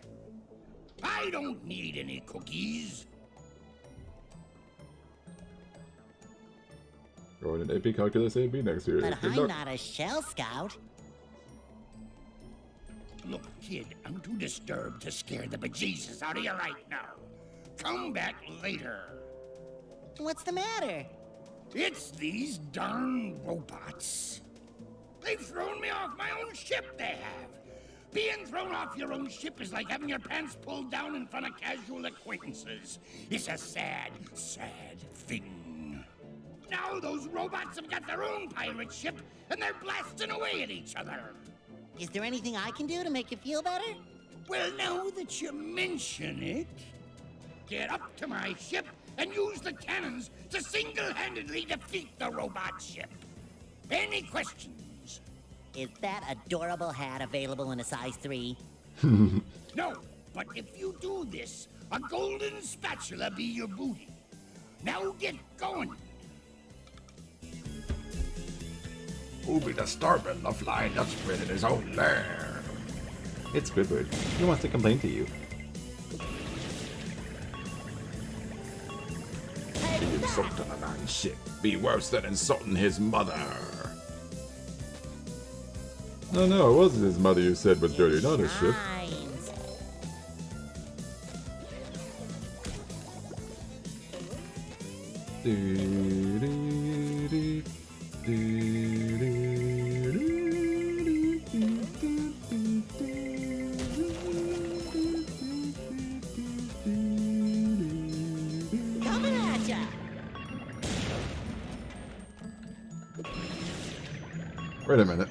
I don't need any cookies. Going an AP Calculus AB next year. But Good I'm luck. not a shell scout. Look, kid, I'm too disturbed to scare the bejesus out of you right now. Come back later. What's the matter? It's these darn robots. They've thrown me off my own ship, they have. Being thrown off your own ship is like having your pants pulled down in front of casual acquaintances. It's a sad, sad thing. Now those robots have got their own pirate ship, and they're blasting away at each other. Is there anything I can do to make you feel better? Well, now that you mention it, get up to my ship and use the cannons to single-handedly defeat the robot ship. Any questions? Is that adorable hat available in a size 3? No, but if you do this, a golden spatula be your booty. Now get going. Who be disturbing the flying Dutchman in his own lair? It's Squidward. He wants to complain to you. Insulting a man's ship be worse than insulting his mother. No, it wasn't his mother you said was dirty, not his ship. Shines. Coming at ya. Wait a minute.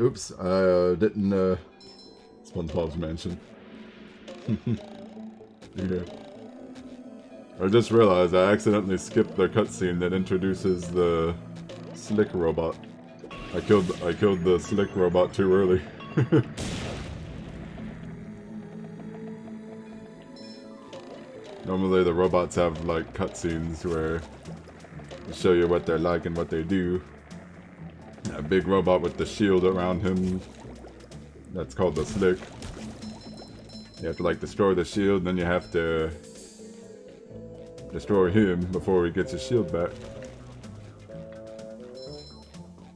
Oops, I didn't, SpongeBob's Mansion. Yeah. I just realized I accidentally skipped the cutscene that introduces the slick robot. I killed the slick robot too early. Normally the robots have like cutscenes where they show you what they're like and what they do. A big robot with the shield around him, that's called the slick. You have to like destroy the shield, then you have to destroy him before he gets his shield back.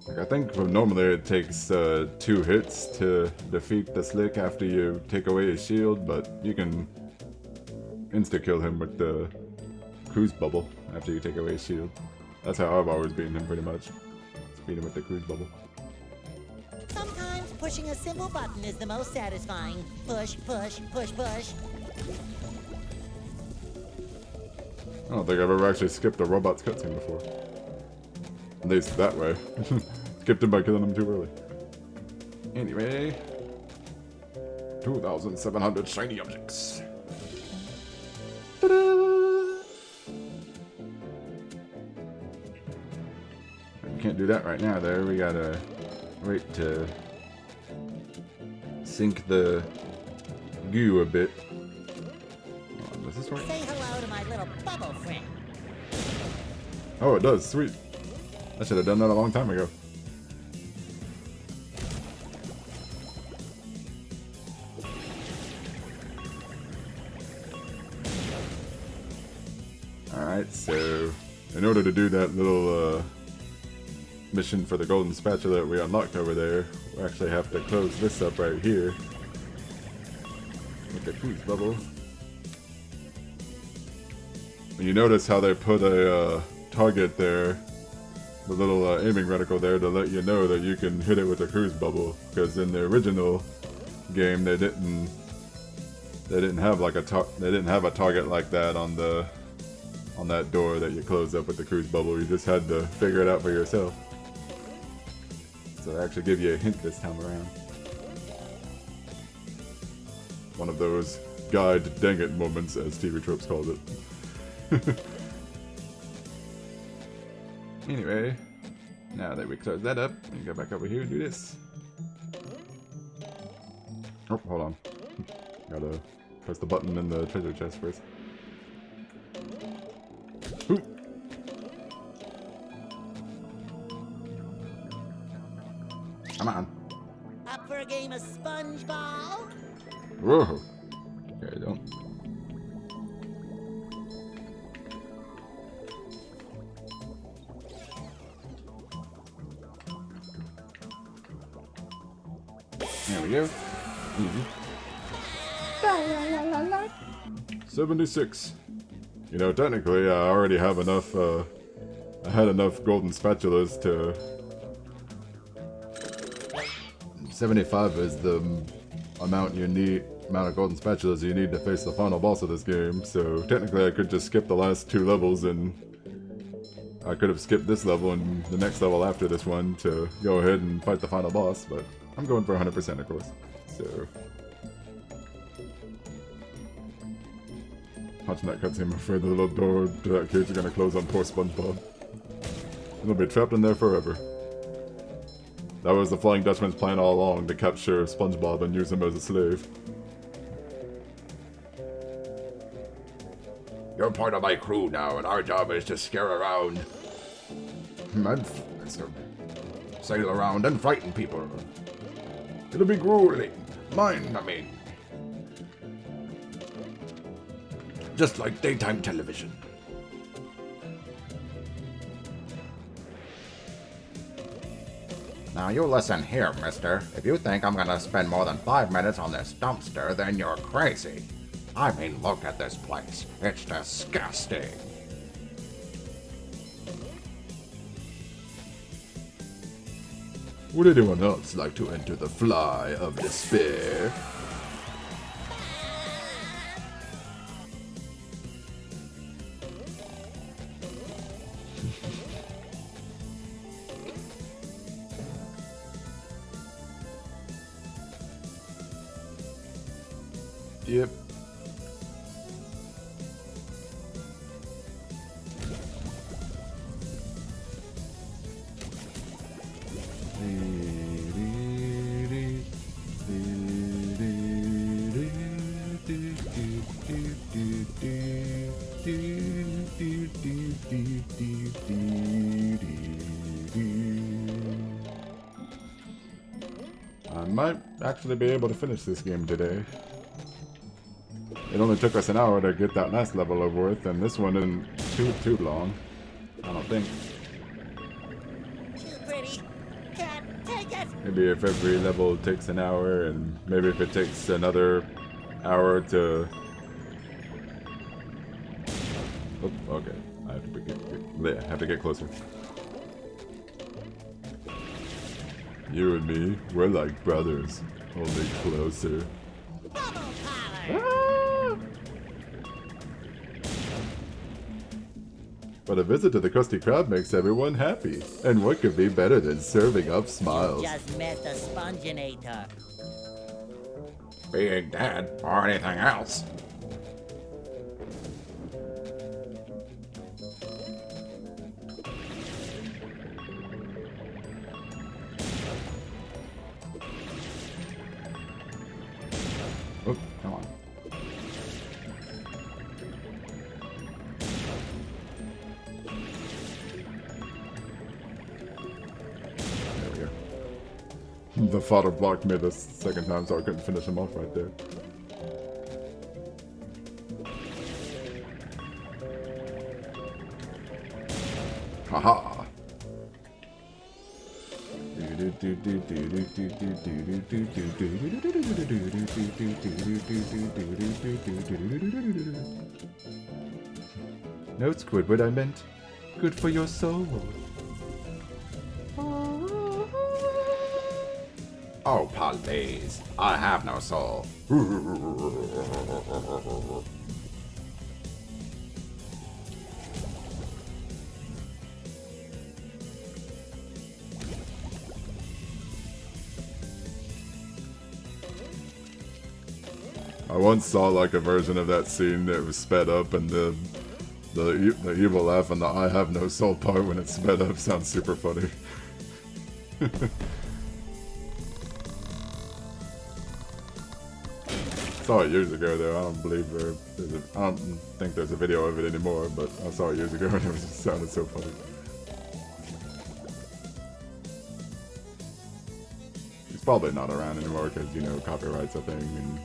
Like I think normally it takes 2 hits to defeat the slick after you take away his shield, but you can insta-kill him with the cruise bubble after you take away his shield. That's how I've always beaten him pretty much. Beat him with the cruise bubble. Sometimes pushing a simple button is the most satisfying. Push, push, push, push. I don't think I've ever actually skipped a robot's cutscene before. At least that way. Skipped him by killing him too early. Anyway. 2,700 shiny objects. Ta-da! Can't do that right now there. We gotta wait to sink the goo a bit. Oh, does this work? Say hello to my little bubble friend. Oh, it does. Sweet. I should have done that a long time ago. Alright, so in order to do that little mission for the golden spatula that we unlocked over there, we actually have to close this up right here with the cruise bubble. And you notice how they put a target there, the little aiming reticle there, to let you know that you can hit it with the cruise bubble, because in the original game they didn't have like a target like that on that door that you closed up with the cruise bubble. You just had to figure it out for yourself. So they actually give you a hint this time around. One of those God dang it moments, as TV Tropes called it. Anyway, now that we close that up, we can go back over here and do this. Oh, hold on. Gotta press the button in the treasure chest first. Ooh. Come on. Up for a game of SpongeBob? Whoa. Okay, don't. There we go. Easy. 76. You know, technically, I already have enough, I had enough golden spatulas to... 75 is the amount of golden spatulas you need to face the final boss of this game, so technically I could just skip the last 2 levels and I could have skipped this level and the next level after this one to go ahead and fight the final boss, but I'm going for 100% of course. So Watching that cutscene, I'm afraid the little door to that cage is gonna close on poor SpongeBob. He'll be trapped in there forever. That was the Flying Dutchman's plan all along, to capture SpongeBob and use him as a slave. You're part of my crew now, and our job is to scare around. And sail around and frighten people. It'll be grueling, mind-numbing. Just like daytime television. Now you listen here, mister. If you think I'm gonna spend more than 5 minutes on this dumpster, then you're crazy. I mean, look at this place. It's disgusting. Would anyone else like to enter the fly of despair? Yep. I might actually be able to finish this game today. It only took us an hour to get that last level over with, and this one isn't too long. I don't think. Too pretty. Can't take it. Maybe if every level takes an hour, and maybe if it takes another hour to... Oh, okay. I have to get closer. You and me, we're like brothers, only closer. Bubble power. Ah! But a visit to the Krusty Krab makes everyone happy. And what could be better than serving up smiles? Just met the Sponginator. Being dead, or anything else. Oh, come on. There we go. The fodder blocked me the second time, so I couldn't finish him off right there. Haha! No, Squidward, I meant good for your soul. Oh, please. I have no soul. I once saw like a version of that scene that was sped up, and the evil laugh and the I have no soul part when it's sped up sounds super funny. Saw it years ago though. I don't think there's a video of it anymore, but I saw it years ago and it just sounded so funny. It's probably not around anymore because, you know, copyright's a thing and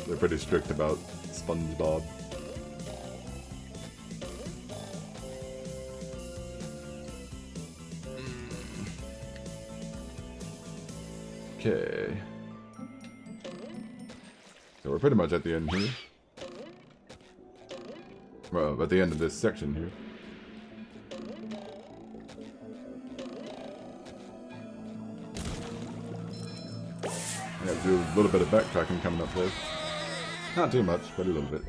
they're pretty strict about SpongeBob. Okay. So we're pretty much at the end here. Well, at the end of this section here. I got to do a little bit of backtracking coming up there. Not too much, but a little bit.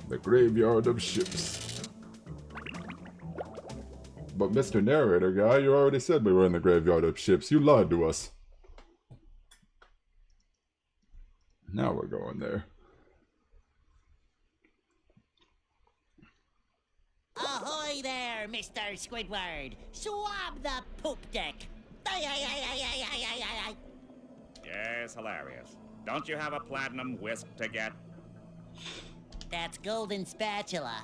The graveyard of ships. But Mr. Narrator guy, you already said we were in the graveyard of ships. You lied to us. Now we're going there. Ahoy there, Mr. Squidward! Swab the poop deck! Yes, hilarious. Don't you have a platinum wisp to get? That's golden spatula.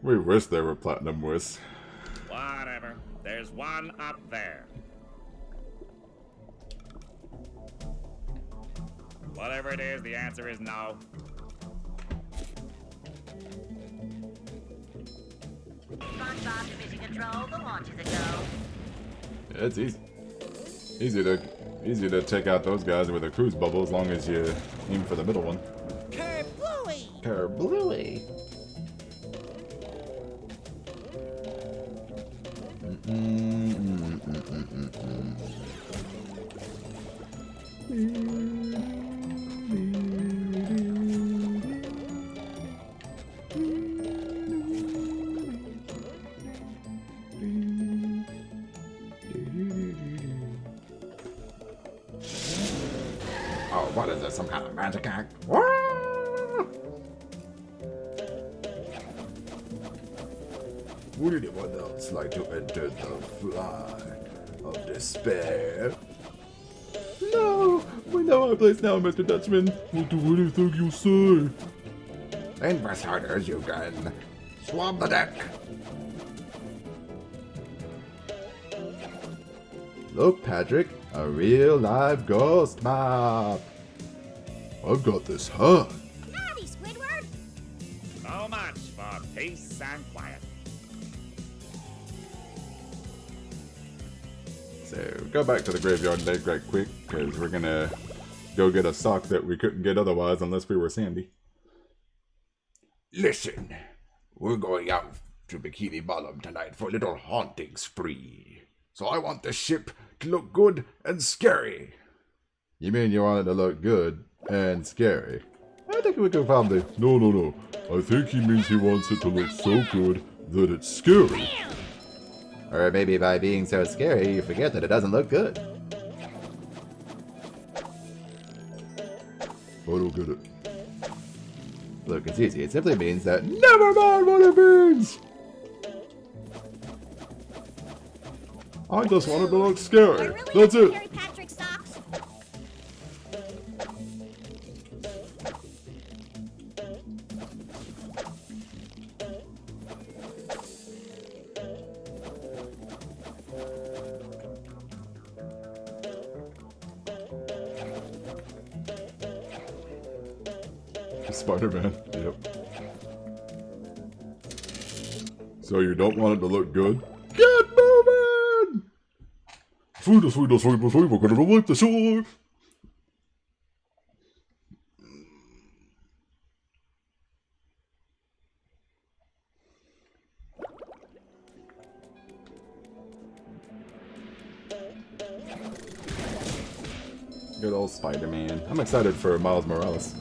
We wish there were platinum whisks. Whatever. There's one up there. Whatever it is, the answer is no. SpongeBob Division Control, the launch is a go. Yeah, it's easy. Easy to take out those guys with a cruise bubble as long as you aim for the middle one. Kerblooey! Kerblooey! Oh, what is this? Some kind of magic act? Would anyone else like to enter the fly of despair? No! We know our place now, Mr. Dutchman. We'll do anything you say. Then for starters, you can swab the deck. Look, Patrick, a real live ghost map. I've got this, huh? Howdy, Squidward! So much for peace and quiet. So, go back to the graveyard and dig right quick, because we're gonna go get a sock that we couldn't get otherwise unless we were Sandy. Listen, we're going out to Bikini Bottom tonight for a little haunting spree. So I want the ship to look good and scary. You mean you want it to look good and scary? I think we could probably... No. I think he means he wants it to look so good that it's scary. Or maybe by being so scary, you forget that it doesn't look good. I don't get it. Look, it's easy. It simply means that... Never mind what it means! I just want it to look scary. Really That's it. Harry Patrick socks? Spider-Man, yep. So you don't want it to look good? Get moving! Sweet, we're gonna relight the shore! Good old Spider-Man. I'm excited for Miles Morales.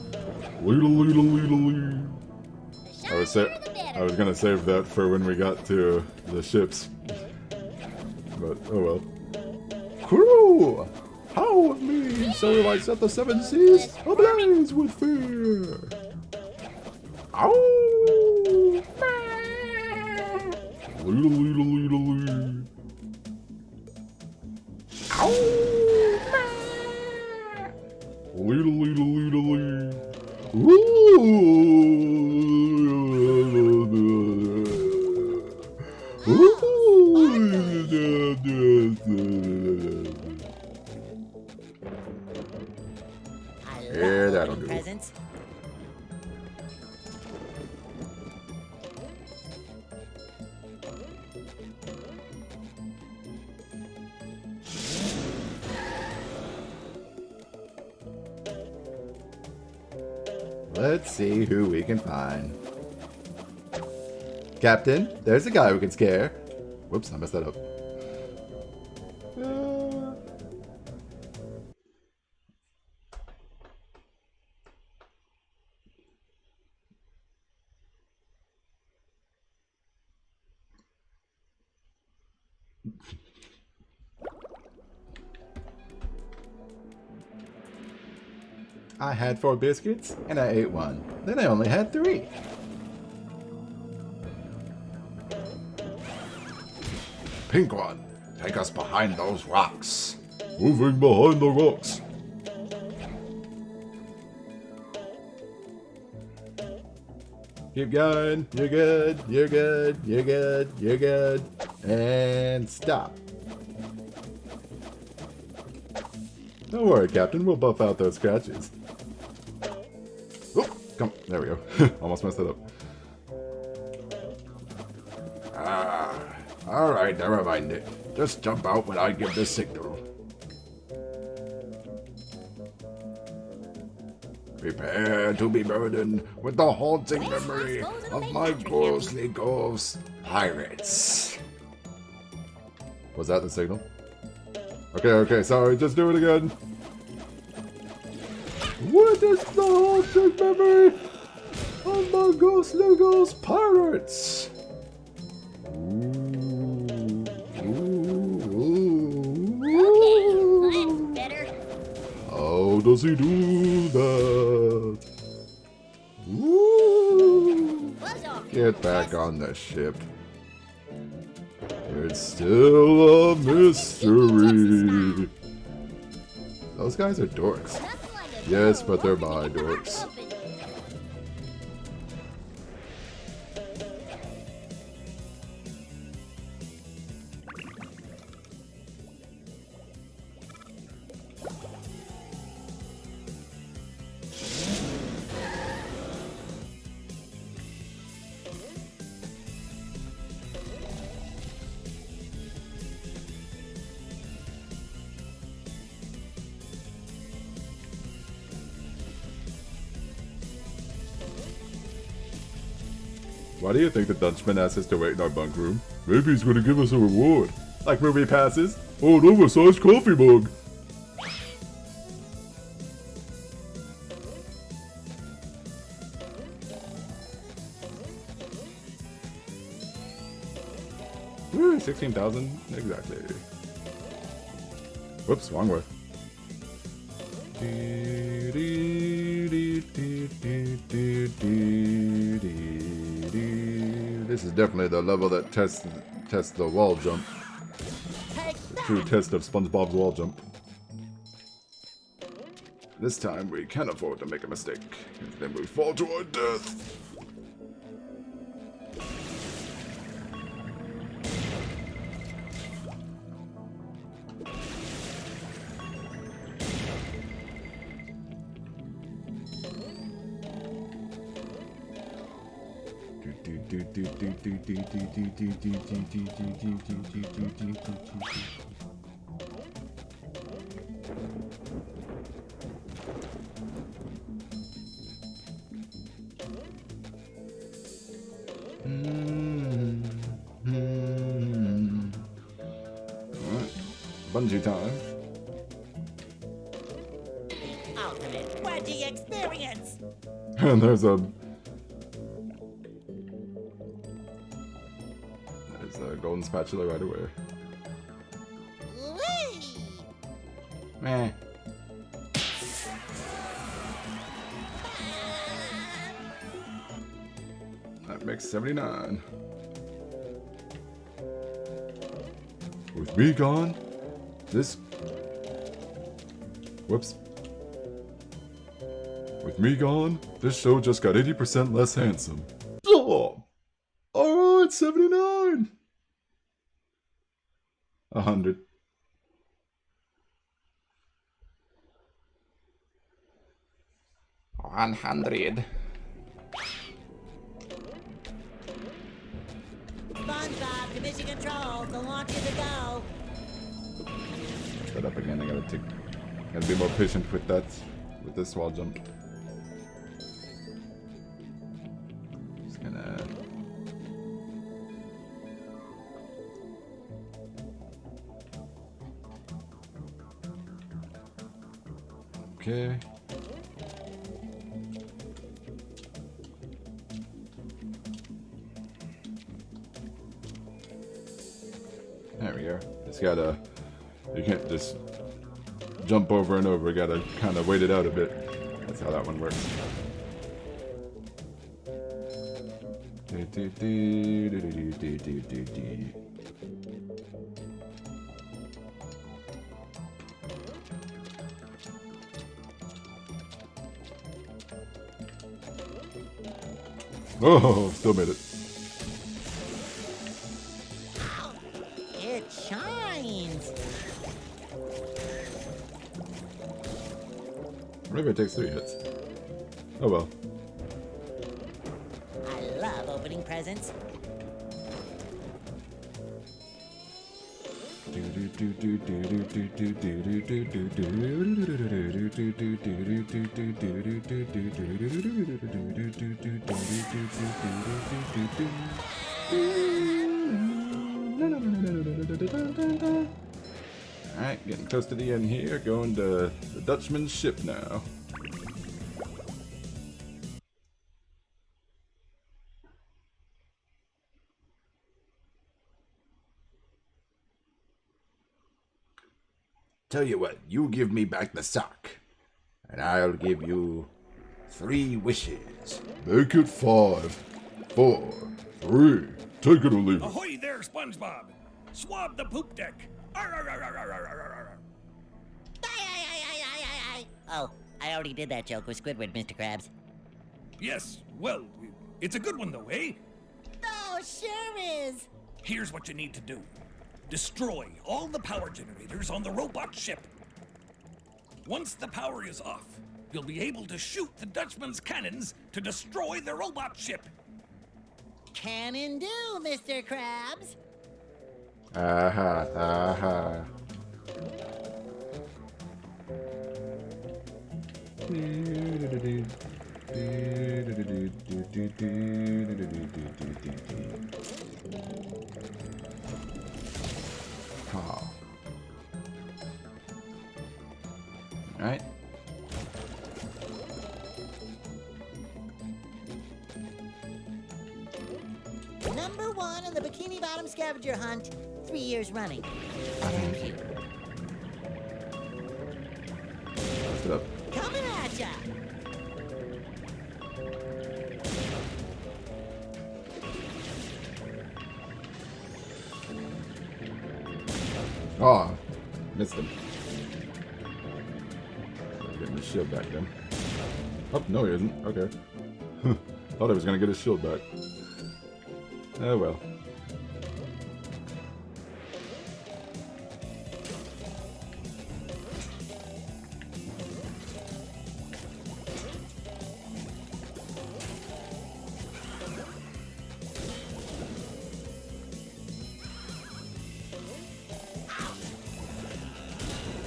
I was gonna save that for when we got to the ships. But, oh well. Crew! How with me, so I set the seven seas ablaze with fear! Ow! Yeah, that'll do. Presents. Let's see who we can find. Captain, there's a guy who can scare. Whoops, I messed that up. I had 4 biscuits, and I ate 1. Then I only had 3. Pink one, take us behind those rocks. Moving behind the rocks. Keep going. You're good. You're good. You're good. You're good. And stop. Don't worry, Captain. We'll buff out those scratches. Oh, come. There we go. Almost messed it up. Alright, never mind it. Just jump out when I give the signal. Prepare to be burdened with the haunting memory of my ghostly ghost pirates. Was that the signal? Okay, sorry, just do it again. What is the haunting memory of my ghostly ghost pirates? How does he do that? Ooh. Get back on the ship. It's still a mystery. Those guys are dorks. Yes, but they're my dorks. Why do you think the Dutchman asked us to wait in our bunk room? Maybe he's gonna give us a reward. Like movie passes or an oversized coffee mug. Woo, 16,000? Exactly. Whoops, wrong way. This is definitely the level that tests the wall jump. True test of SpongeBob's wall jump. This time we can't afford to make a mistake. Then we fall to our death. Bungee time. Ultimate bungee experience. And there's a golden spatula right away. Meh. That makes 79. With me gone, this... Whoops. With me gone, this show just got 80% less handsome. Oh! Alright, 79! 100. $100. SpongeBob to mission control. The launch is a go. Shut up again. Gotta be more patient with that, with this wall jump. Just gonna. Okay. There we go. It's gotta... You can't just jump over and over. You gotta kind of wait it out a bit. That's how that one works. Oh, still made it. It shines. Maybe it takes 3 hits. Oh well. I love opening presents. Alright, getting close to the end here. Going to the Dutchman's ship now. Tell you what, you give me back the sock, and I'll give you 3 wishes. Make it 5, 4, 3. Take it or leave it. Ahoy there, SpongeBob! Swab the poop deck! Arr, arr, arr, arr, arr, arr, arr. Oh, I already did that joke with Squidward, Mr. Krabs. Yes, well, it's a good one though, eh? Oh, sure is. Here's what you need to do. Destroy all the power generators on the robot ship. Once the power is off, you'll be able to shoot the Dutchman's cannons to destroy the robot ship. Cannon do, Mr. Krabs. Aha, aha. Oh. Alright. Number 1 in the Bikini Bottom scavenger hunt, 3 years running. Thank you. Lift it up. Coming at ya! Oh, missed him. Getting his shield back then. Oh, no he isn't. Okay. Thought he was gonna get his shield back. Oh well.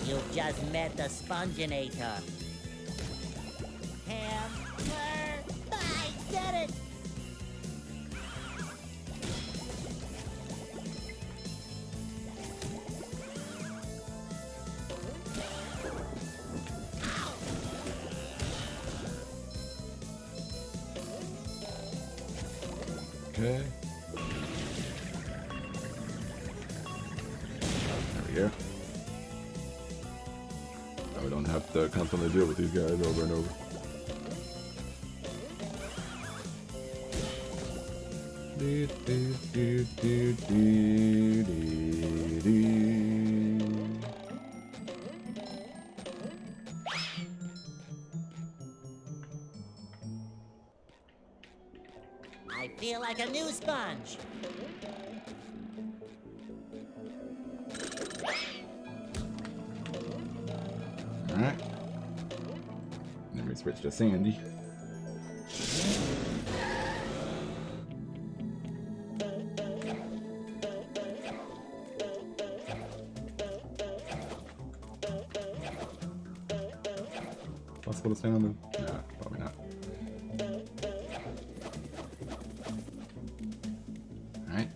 You've just met the Sponginator. Hammer! I did it! Okay. There we go. Now we don't have to constantly deal with these guys over and over. I feel like a new sponge. Alright. Then we switch to Sandy. Possible to stay on the... Nah, probably not. Alright.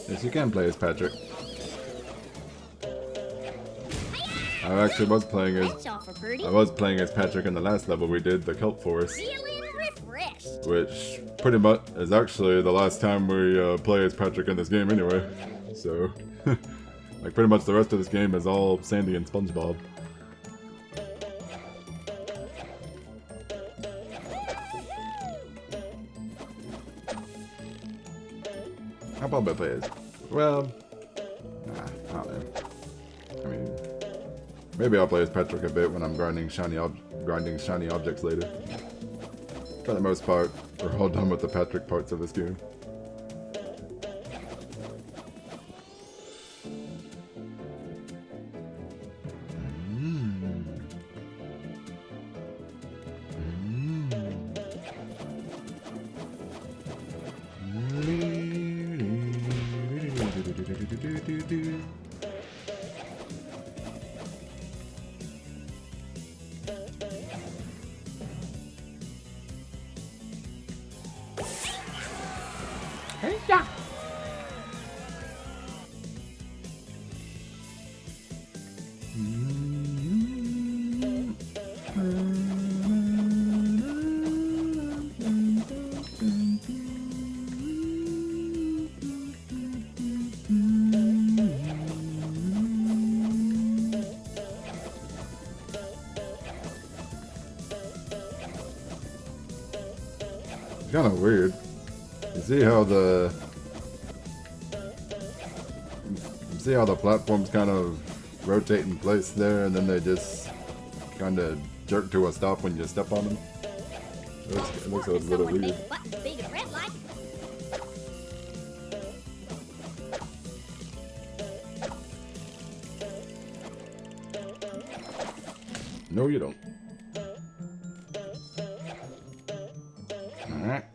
Yes, you can play as Patrick. I actually was playing as Patrick in the last level we did, the Kelp Forest. Feeling refreshed. Which pretty much is actually the last time we play as Patrick in this game anyway. So, like pretty much the rest of this game is all Sandy and SpongeBob. I'll probably play as, well, I don't know. I mean, maybe I'll play as Patrick a bit when I'm grinding shiny objects later. For the most part, we're all done with the Patrick parts of this game. Kind of weird. You see how the platforms kind of rotate in place there, and then they just kind of jerk to a stop when you step on them. It looks a little weird. No, you don't. Alright.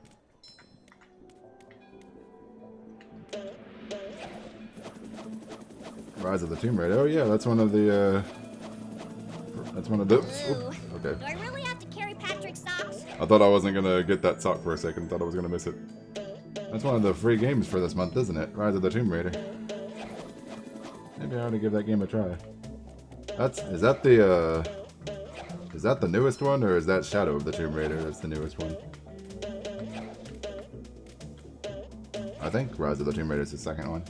Rise of the Tomb Raider. Oh yeah, that's one of the okay. Do I really have to carry Patrick's socks? I thought I wasn't gonna get that sock for a second. Thought I was gonna miss it. That's one of the free games for this month, isn't it? Rise of the Tomb Raider. Maybe I ought to give that game a try. Is that the newest one, or is that Shadow of the Tomb Raider that's the newest one? I think Rise of the Tomb Raider is the second one.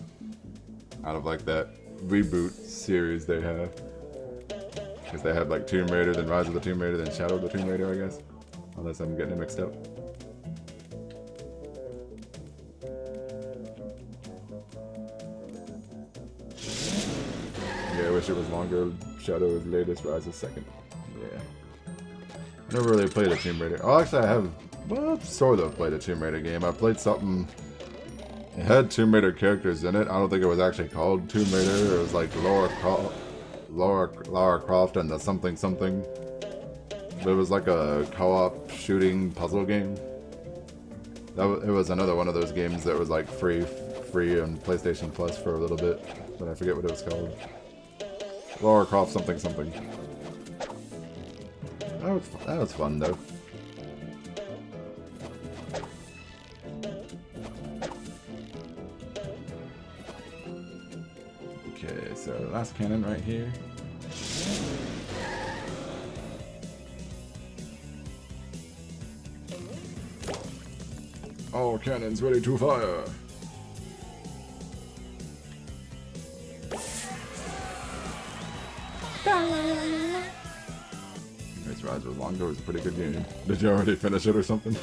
Out of like that reboot series they have. Because they had like Tomb Raider, then Rise of the Tomb Raider, then Shadow of the Tomb Raider, I guess. Unless I'm getting it mixed up. Yeah, I wish it was longer. Shadow is latest, Rise is second. Yeah. I never really played a Tomb Raider. Oh, actually I have, well, sort of played a Tomb Raider game. I played something, it had Tomb Raider characters in it. I don't think it was actually called Tomb Raider. It was like Lara Croft and the something something. But it was like a co-op shooting puzzle game. It was another one of those games that was like free on PlayStation Plus for a little bit, but I forget what it was called. Lara Croft something something. That was fun though. Okay, so last cannon right here. All cannons ready to fire. This Rise with Longo is a pretty good game. Did you already finish it or something?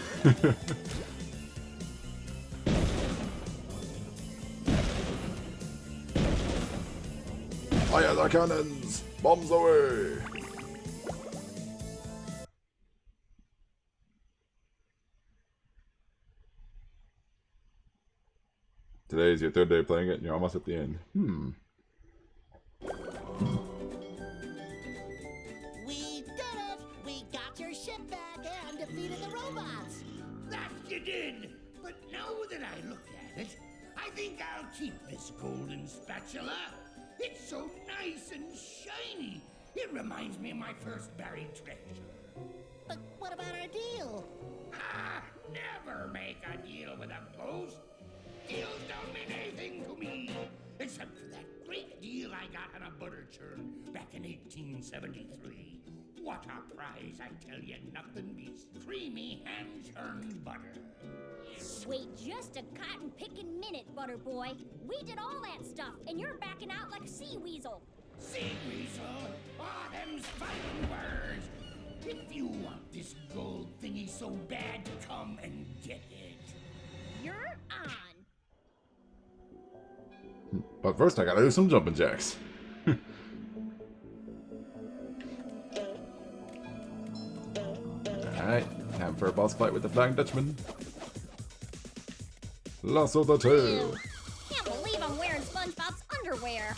Fire the cannons! Bombs away! Today is your third day playing it and you're almost at the end. We did it! We got your ship back and defeated the robots! That you did! But now that I look at it, I think I'll keep this golden spatula. It's so nice and shiny. It reminds me of my first buried treasure. But what about our deal? Ah, never make a deal with a ghost. Deals don't mean anything to me, except for that great deal I got on a butter churn back in 1873. What a prize, I tell you. Nothing beats creamy hand-churned butter. Wait just a cotton-picking minute, Butter Boy. We did all that stuff, and you're backing out like a sea weasel. Sea weasel? Ah, them's fighting words. If you want this gold thingy so bad, come and get it. You're on. But first I gotta do some jumping jacks. Alright, time for a boss fight with the Flying Dutchman. Lasso the tail. Can't believe I'm wearing SpongeBob's underwear.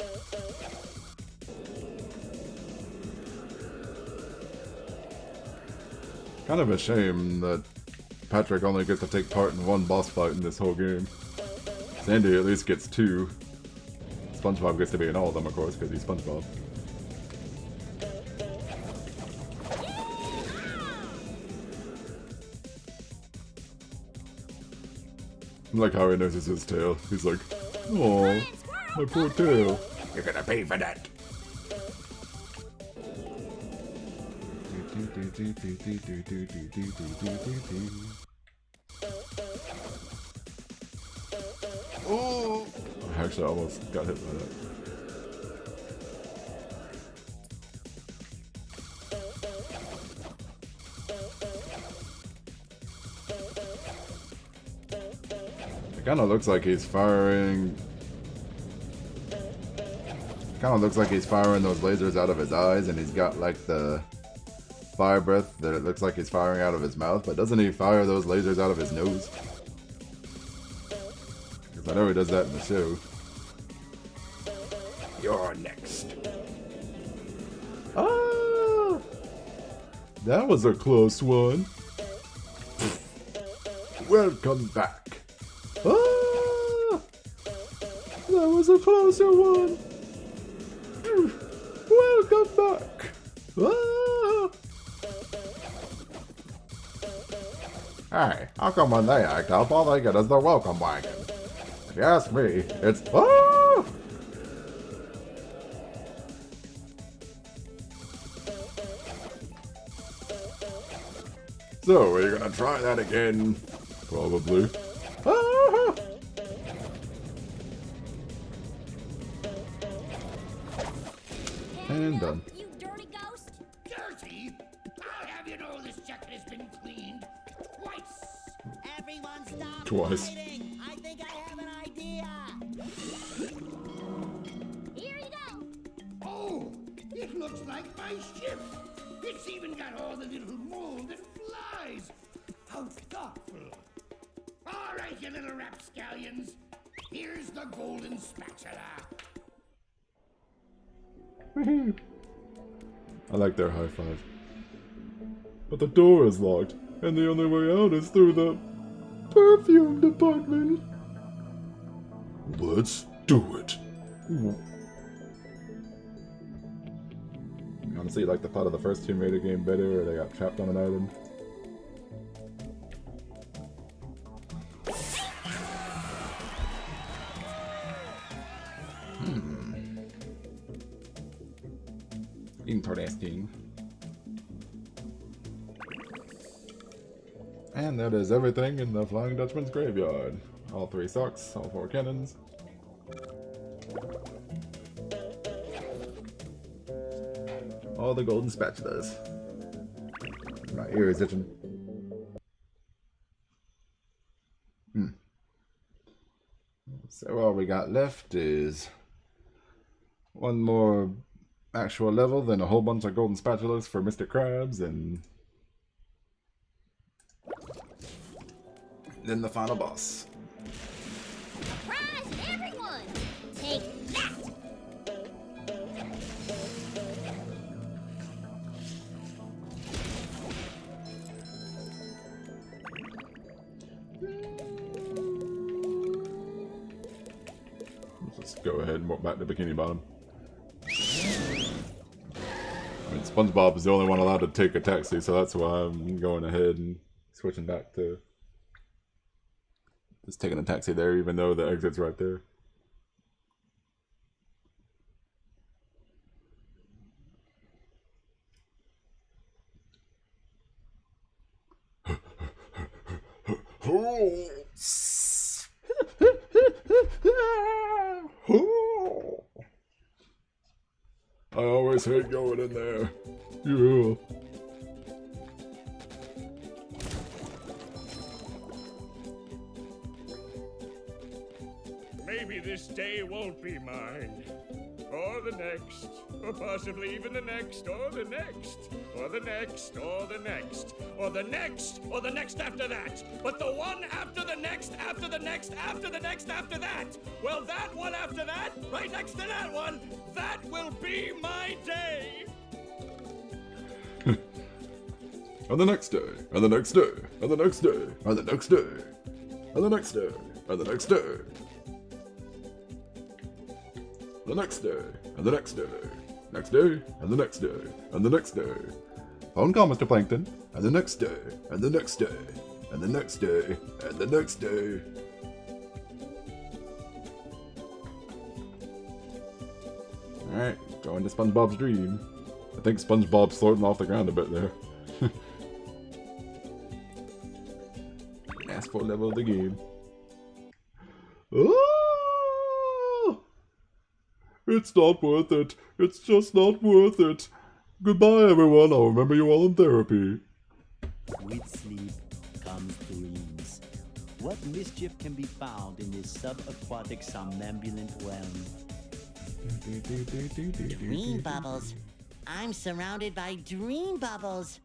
Kind of a shame that Patrick only gets to take part in one boss fight in this whole game. Sandy at least gets 2. SpongeBob gets to be in all of them, of course, because he's SpongeBob. I like how he noses his tail. He's like, "Oh, my poor tail." You're gonna pay for that. Oh! I actually almost got hit by that. It kind of looks like he's firing. Kind of looks like he's firing those lasers out of his eyes, and he's got like the fire breath that it looks like he's firing out of his mouth. But doesn't he fire those lasers out of his nose? Because I know he does that in the show. You're next. Ah! That was a close one. Welcome back. Ah! That was a closer one. Welcome back. Ah! Hey, how come when they act up, all they get is the welcome wagon? If you ask me, it's ah! So, are you gonna try that again? Probably. Ah! And done. You dirty ghost. Dirty? I'll have you know this jacket has been cleaned twice. Everyone stop Twice. fighting. I think I have an idea. Here you go. Oh, it looks like my ship. It's even got all the little mold that flies. How thoughtful. All right, you little rapscallions. Here's the golden spatula. I like their high five. But the door is locked, and the only way out is through the perfume department. Let's do it. Honestly, like the plot of the first Tomb Raider game better, where they got trapped on an island. Interesting. And that is everything in the Flying Dutchman's graveyard. All 3 socks, all 4 cannons. All the golden spatulas. My ear is itching. So all we got left is one more actual level, then a whole bunch of golden spatulas for Mr. Krabs, and then the final boss. Surprise everyone. Take that. Let's just go ahead and walk back to Bikini Bottom. I mean, SpongeBob is the only one allowed to take a taxi, so that's why I'm going ahead and switching back to just taking a taxi there, even though the exit's right there. I always hate going in there. Yeah. Maybe this day won't be mine. Or the next. Or possibly even the next. Or the next. Or the next. Or the next. Or the next. Or the next after that. But the one after the next. After the next. After the next. After that. Well, that one after that. Right next to that one. That will be my day. And the next day. And the next day. And the next day. And the next day. And the next day. And the next day. The next day, and the next day, next day, and the next day, and the next day. Phone call, Mr. Plankton. And the next day, and the next day, and the next day, and the next day. Alright, going to SpongeBob's dream. I think SpongeBob's floating off the ground a bit there. Ask for level of the game. Oh! It's not worth it. It's just not worth it. Goodbye, everyone. I'll remember you all in therapy. With sleep comes dreams. What mischief can be found in this subaquatic somnambulant realm? Dream bubbles. I'm surrounded by dream bubbles.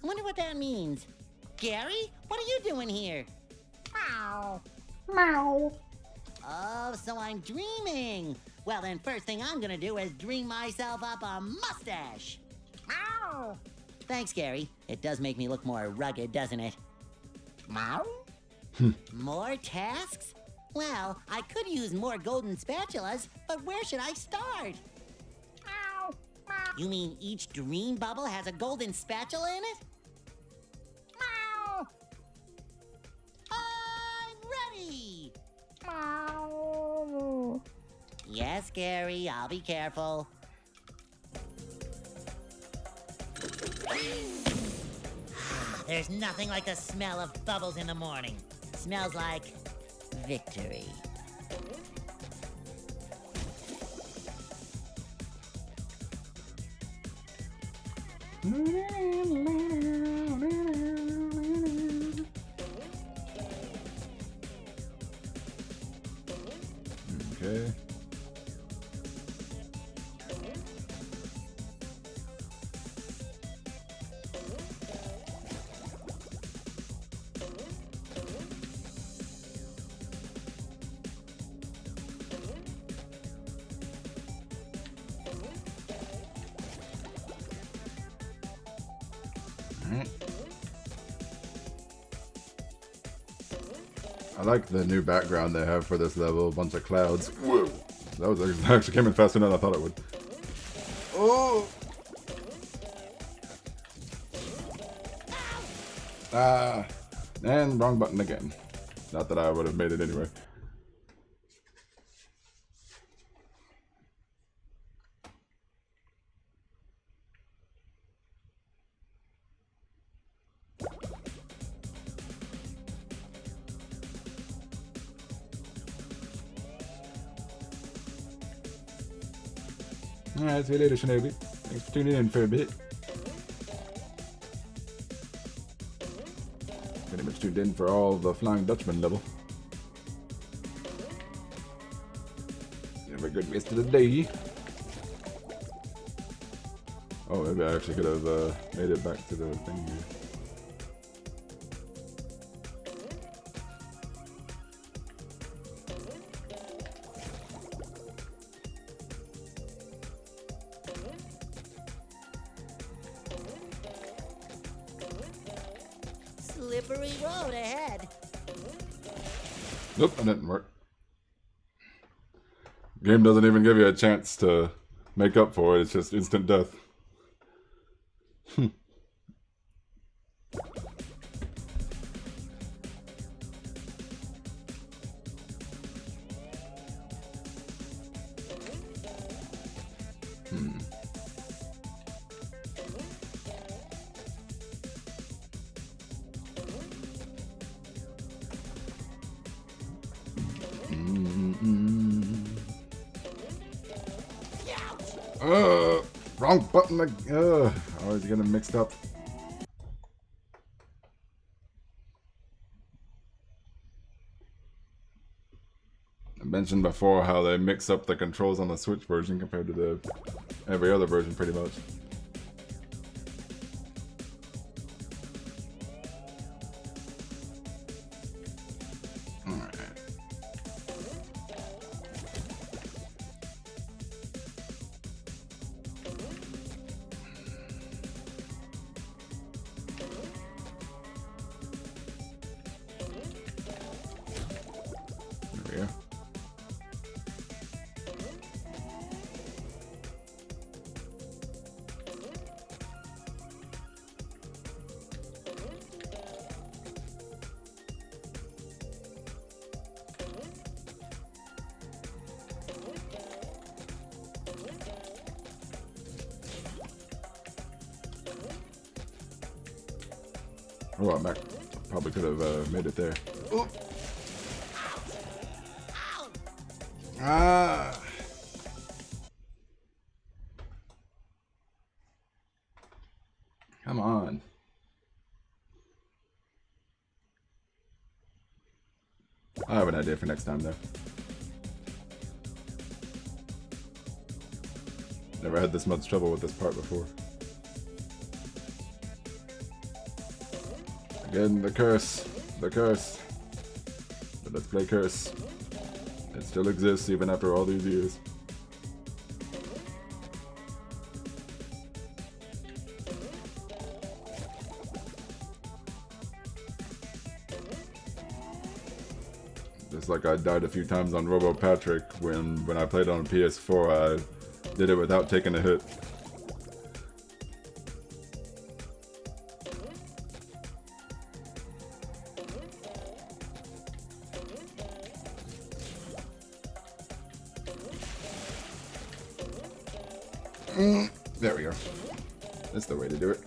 I wonder what that means. Gary, what are you doing here? Meow. Meow. Oh, so I'm dreaming. Well, then first thing I'm gonna do is dream myself up a mustache. Meow. Thanks, Gary. It does make me look more rugged, doesn't it? Meow. More tasks? Well, I could use more golden spatulas, but where should I start? Meow. Meow. You mean each dream bubble has a golden spatula in it? Meow. I'm ready! Meow. Yes, Gary, I'll be careful. There's nothing like the smell of bubbles in the morning. Smells like victory. Okay. I like the new background they have for this level, a bunch of clouds. Whoa! That actually came in faster than I thought it would. Oh! Ah! And wrong button again. Not that I would have made it anyway. Alright, see you later, Shinobi. Thanks for tuning in for a bit. Pretty much tuned in for all the Flying Dutchman level. Have a good rest of the day. Oh, maybe I actually could have made it back to the thing here. Slippery road ahead. Nope, that didn't work. Game doesn't even give you a chance to make up for it, it's just instant death. Wrong button. Always getting mixed up. I mentioned before how they mix up the controls on the Switch version compared to the every other version, pretty much. Oh, I'm back. Probably could have made it there. Oop. Ah. Come on. I have an idea for next time, though. Never had this much trouble with this part before. Again, the curse. The curse. The Let's Play curse. It still exists even after all these years. Just like I died a few times on Robo Patrick when I played on PS4, I did it without taking a hit. There we go. That's the way to do it.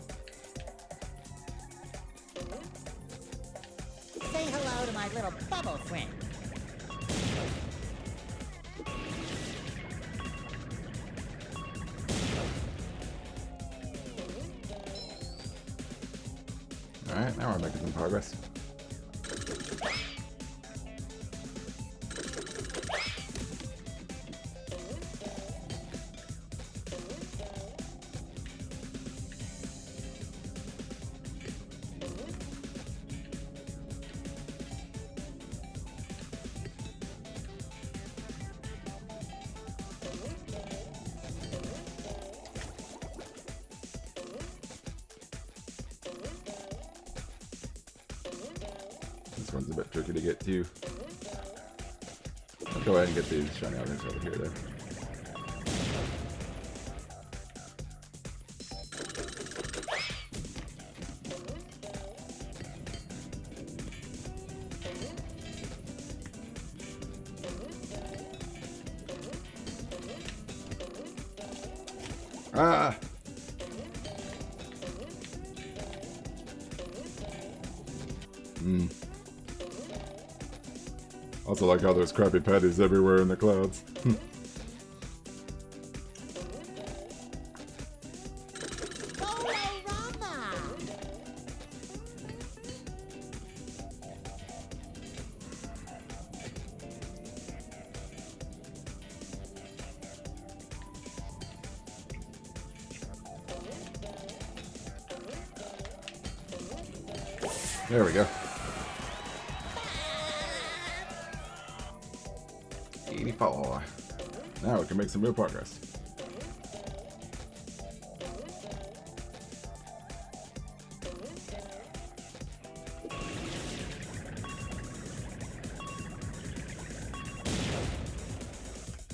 Say hello to my little bubble friend. Alright, now we're making some progress. This one's a bit tricky to get to. I'll go ahead and get these shiny objects over here then. Ah! Also like how there's crappy patties everywhere in the clouds. There we go. 84. Now we can make some real progress.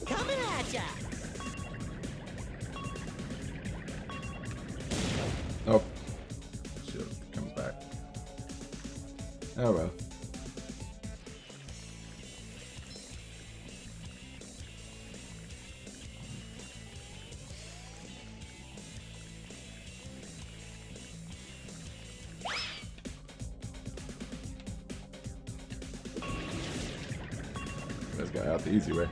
Coming at ya! Oh. Shit, comes back. Oh well. This guy out the easy way.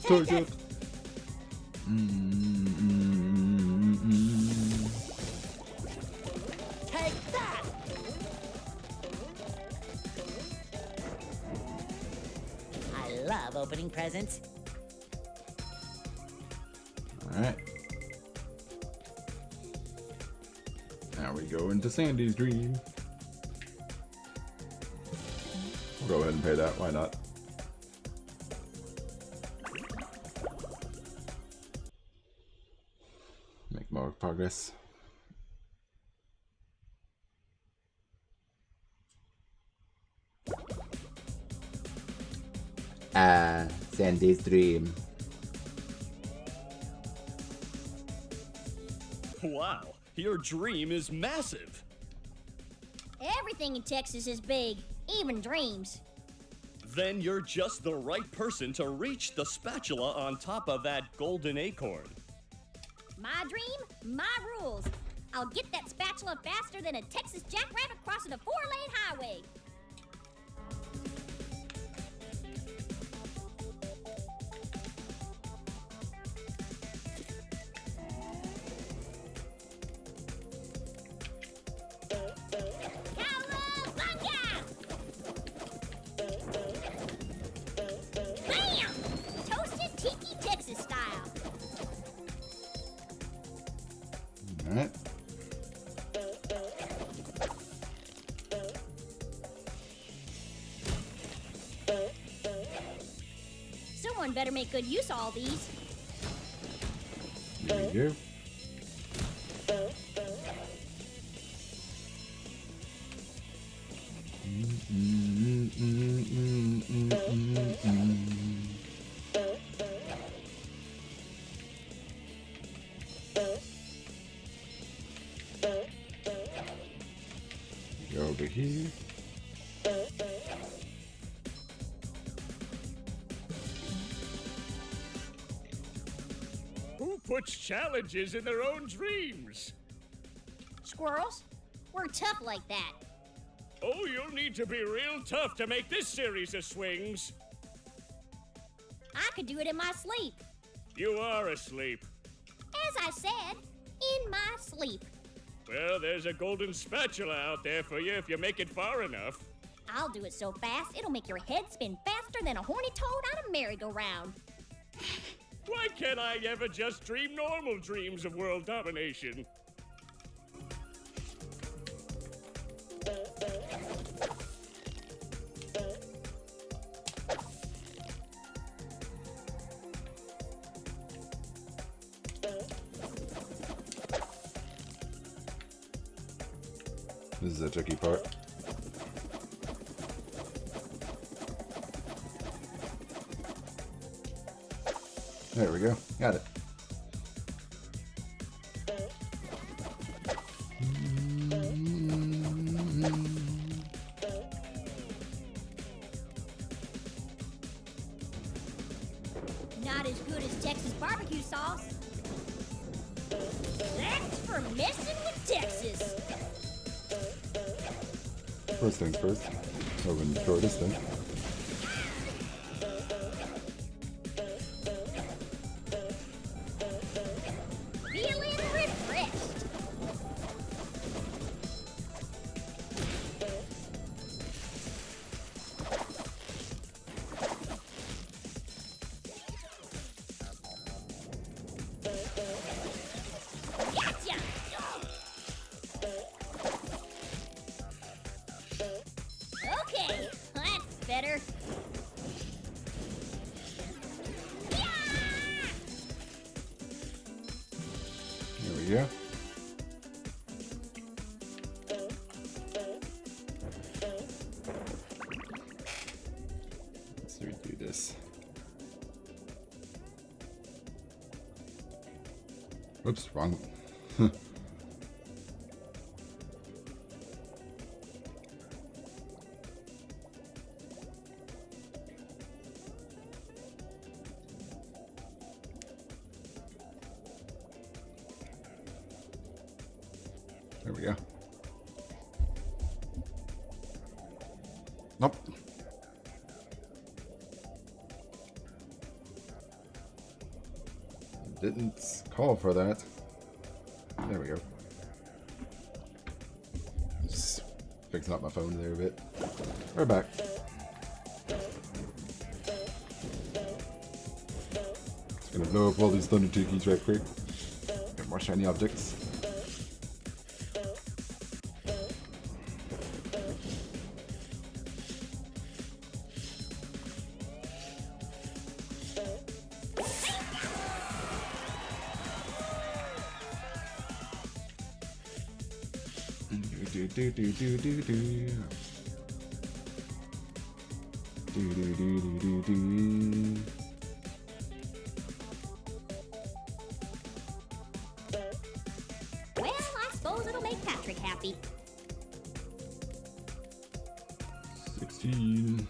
Toy shop. Take that! I love opening presents. Alright. Now we go into Sandy's dream. We'll go ahead and pay that, why not? Make more progress. Sandy's dream. Wow, your dream is massive. Everything in Texas is big, even dreams. Then you're just the right person to reach the spatula on top of that golden acorn. My dream, my rules. I'll get that spatula faster than a Texas jackrabbit crossing a 4-lane highway. Bam! Toasted tiki Texas style. Alright. Someone better make good use of all these. Here we go. Go over here. Who puts challenges in their own dreams? Squirrels, we're tough like that. Oh, you'll need to be real tough to make this series of swings. I could do it in my sleep. You are asleep. As I said, in my sleep. Well, there's a golden spatula out there for you if you make it far enough. I'll do it so fast, it'll make your head spin faster than a horny toad on a merry-go-round. Why can't I ever just dream normal dreams of world domination? This is the tricky part. There we go. Got it. Not as good as Texas barbecue sauce. That's for messing with Texas. First things first. Open the shortest thing. Feeling refreshed. Gotcha! Okay, that's better. There we go. Let's redo this. Oops, wrong. There we go. Nope. Didn't call for that. There we go. Just fixing up my phone there a bit. We're back. Just gonna blow up all these thunder tikis right quick. Get more shiny objects. Do do do do do. Do do do do do do. Well, I suppose it'll make Patrick happy. 16.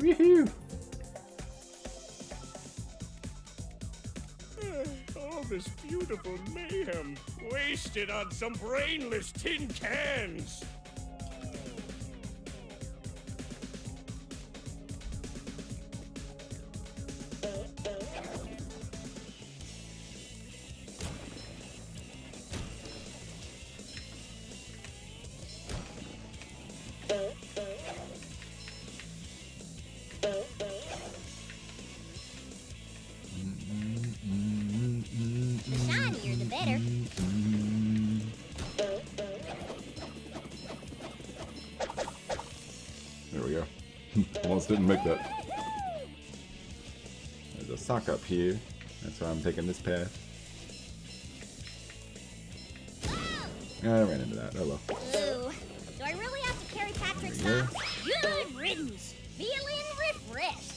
Woohoo! All this beautiful mayhem wasted on some brainless tin cans. Shinier the better. There we go. Almost didn't make that. There's a sock up here. That's why I'm taking this path. I ran into that. Oh well. Ooh, do I really have to carry Patrick's There you go. stuff? Good riddance. Feeling refreshed.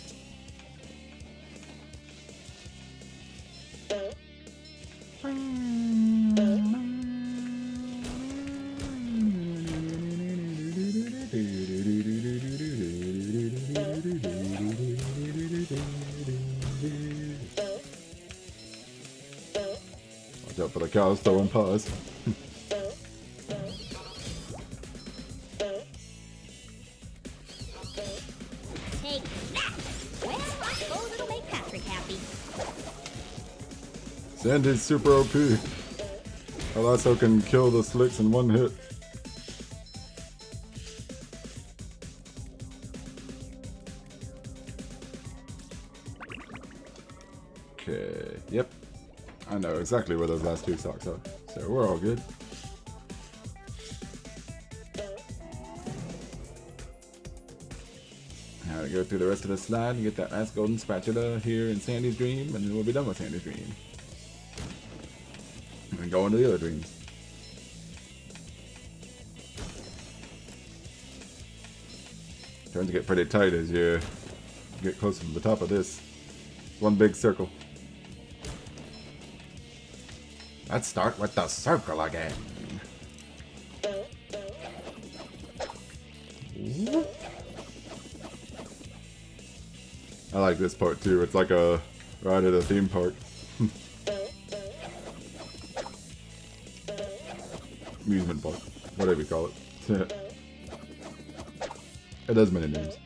Watch out for the cows throwing paws. Take that. Well, I suppose it'll make Patrick happy. Sandy's super OP. Her lasso can kill the slicks in one hit. Okay, yep. I know exactly where those last two socks are, so we're all good. Now to go through the rest of the slide and get that last golden spatula here in Sandy's Dream, and then we'll be done with Sandy's Dream. And go into the other dreams. Turns to get pretty tight as you get closer to the top of this. It's one big circle. Let's start with the circle again. I like this part too. It's like a ride at a theme park. Amusement park. Whatever you call it. It has many names.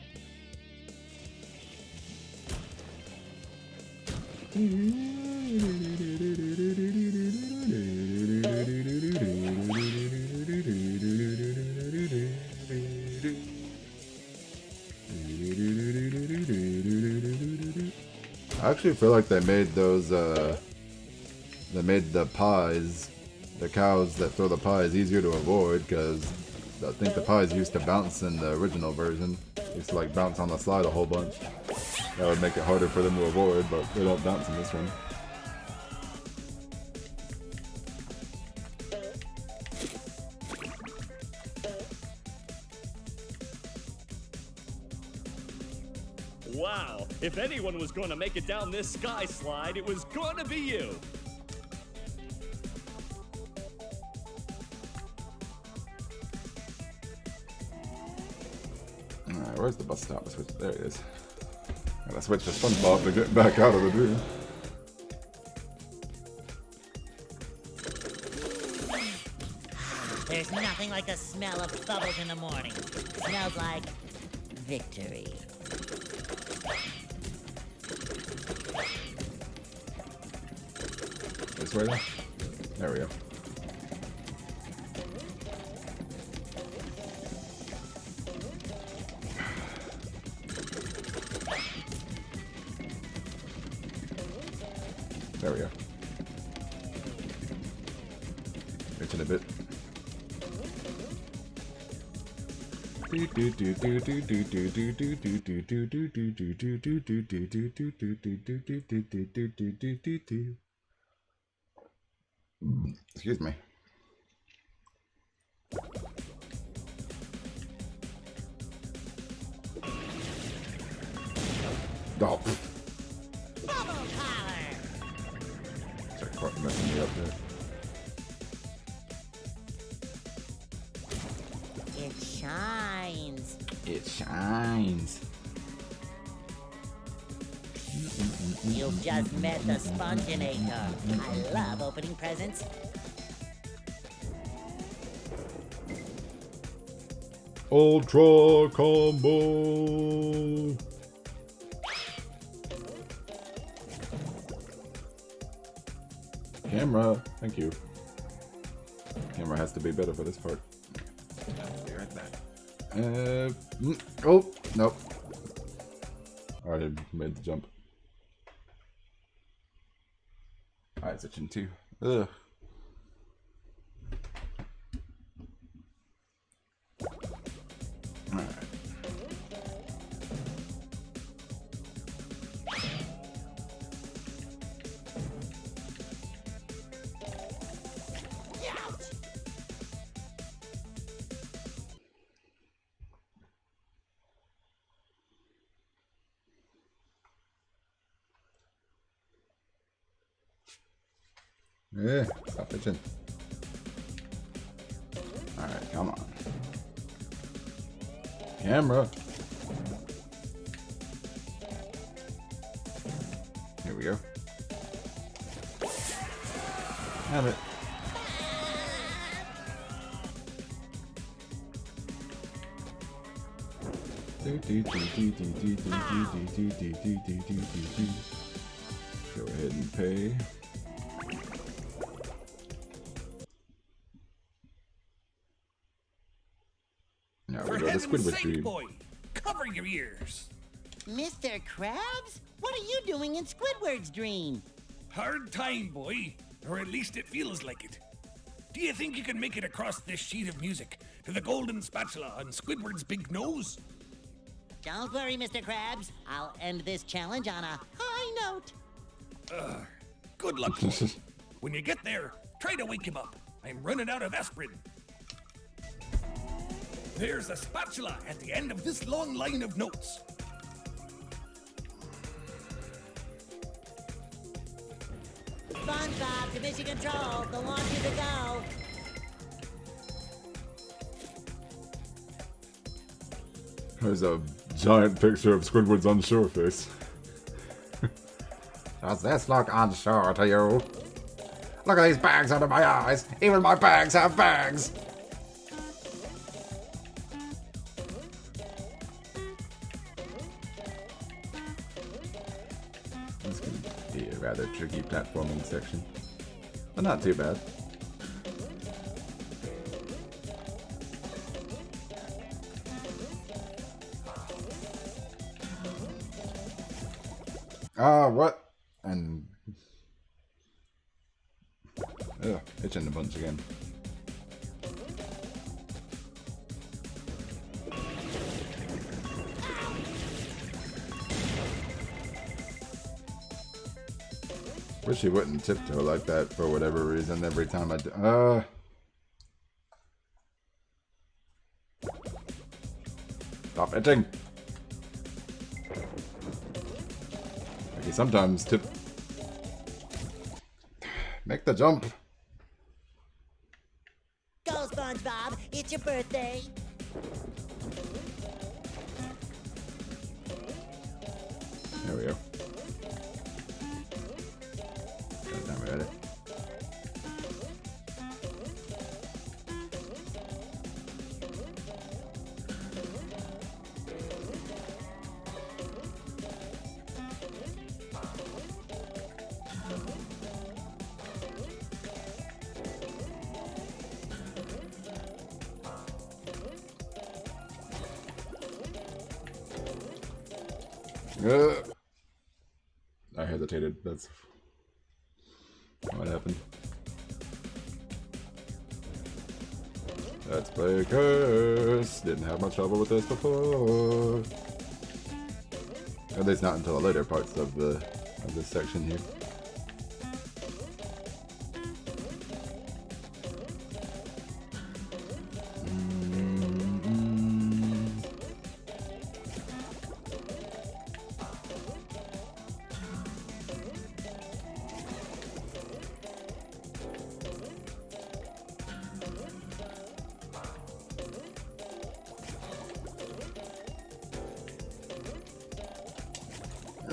I actually feel like they made those, they made the pies, the cows that throw the pies, easier to avoid, because I think the pies used to bounce in the original version. They used to like bounce on the slide a whole bunch. That would make it harder for them to avoid, but they don't bounce in this one. Wow, if anyone was going to make it down this sky slide, it was going to be you. Alright, where's the bus stop? There it is. Gotta switch to SpongeBob to get back out of the dream. There's nothing like the smell of bubbles in the morning. Smells like victory. This way then? There we go. There we go. Itching a bit. Excuse me. Oh. Bubble power! Sorry, fucking messing me up there. It shines. It shines. You've just met the Sponginator. I love opening presents. Ultra combo. Camera, thank you. Camera has to be better for this part. I'll be right back. Oh, nope. Already made the jump. Eyes itching too. Ugh. Alright. Yeah, stop itching. Alright, come on. Camera. Here we go. Have it. Go ahead and pay. Now we go to Squidward Dream. Boy, cover your ears. Mr. Krabs? What are you doing in Squidward's dream? Hard time, boy. Or at least it feels like it. Do you think you can make it across this sheet of music to the golden spatula on Squidward's big nose? Don't worry, Mr. Krabs. I'll end this challenge on a high note. Good luck, boy. When you get there, try to wake him up. I'm running out of aspirin. There's a spatula at the end of this long line of notes. SpongeBob to mission control. The launch is a go. There's a giant picture of Squidward's unsure face. Does this look unsure to you? Look at these bags under my eyes. Even my bags have bags. This could be a rather tricky platforming section, but not too bad. What? And itching the bunch again. Wish he wouldn't tiptoe like that for whatever reason every time I do. Stop itching. He sometimes make the jump. Go, SpongeBob. It's your birthday. There we go. That time we had it. I hesitated. That's what happened. Let's play Curse. Didn't have much trouble with this before. At least not until the later parts of this section here.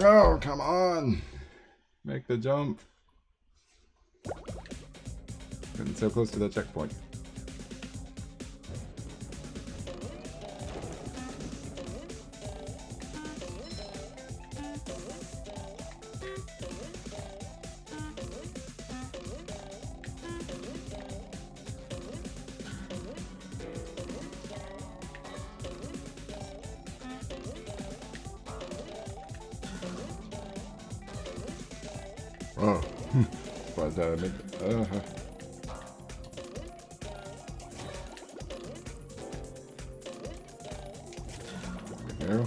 Oh, come on! Make the jump. Getting so close to the checkpoint. Oh, why did I make it? There we go.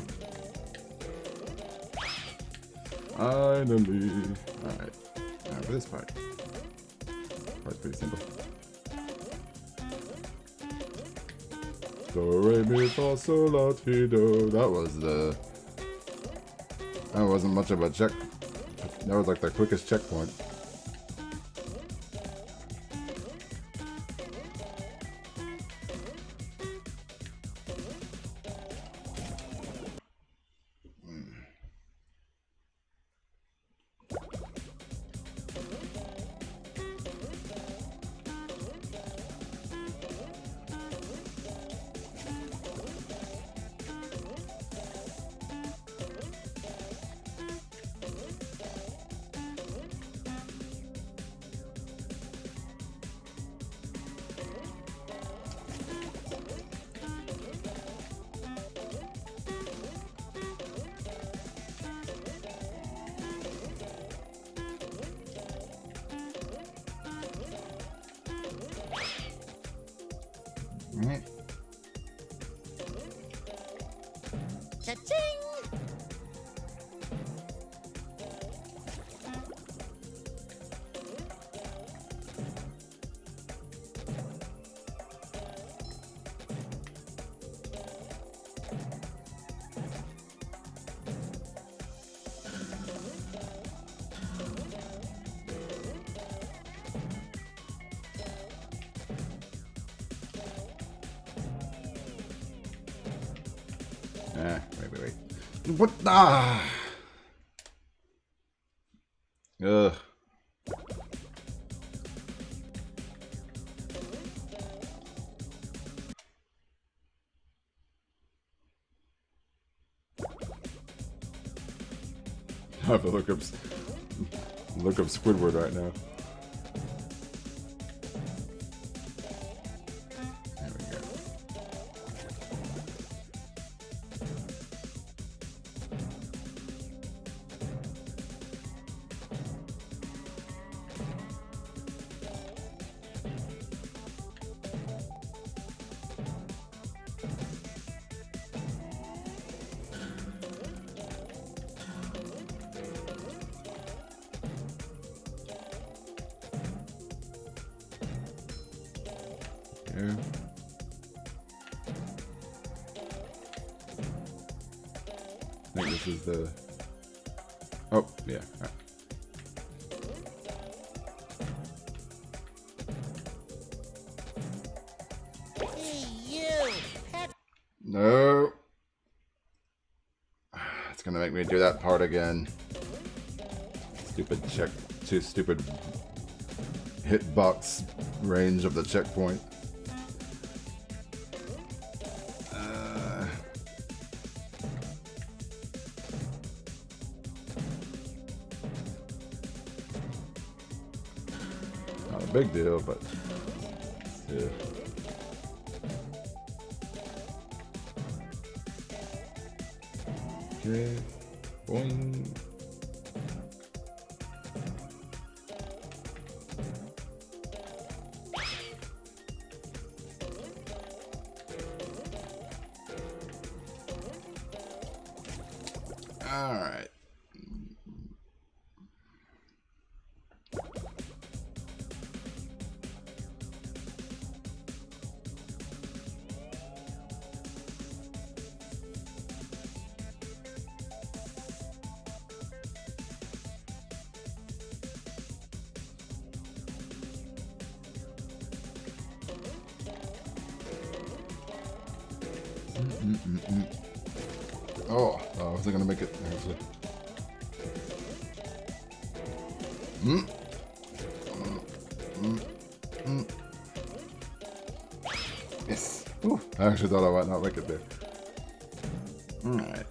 Finally. Alright. Now for this part. Part's pretty simple. Do, re, mi, fa, sol, la, ti, do. That wasn't much of a check. That was like the quickest checkpoint. Cha-ching! Wait. What? Ah! Ugh. I have to look up Squidward right now. There we go. Yeah. I think this is the... Oh, yeah. Right. Hey, you! No. It's gonna make me do that part again. Stupid check. Too stupid hitbox range of the checkpoint. Not a big deal, but yeah. Okay, boing. All right. Oh, I wasn't gonna make it. Actually. Yes. Ooh, I actually thought I might not make it there. All right.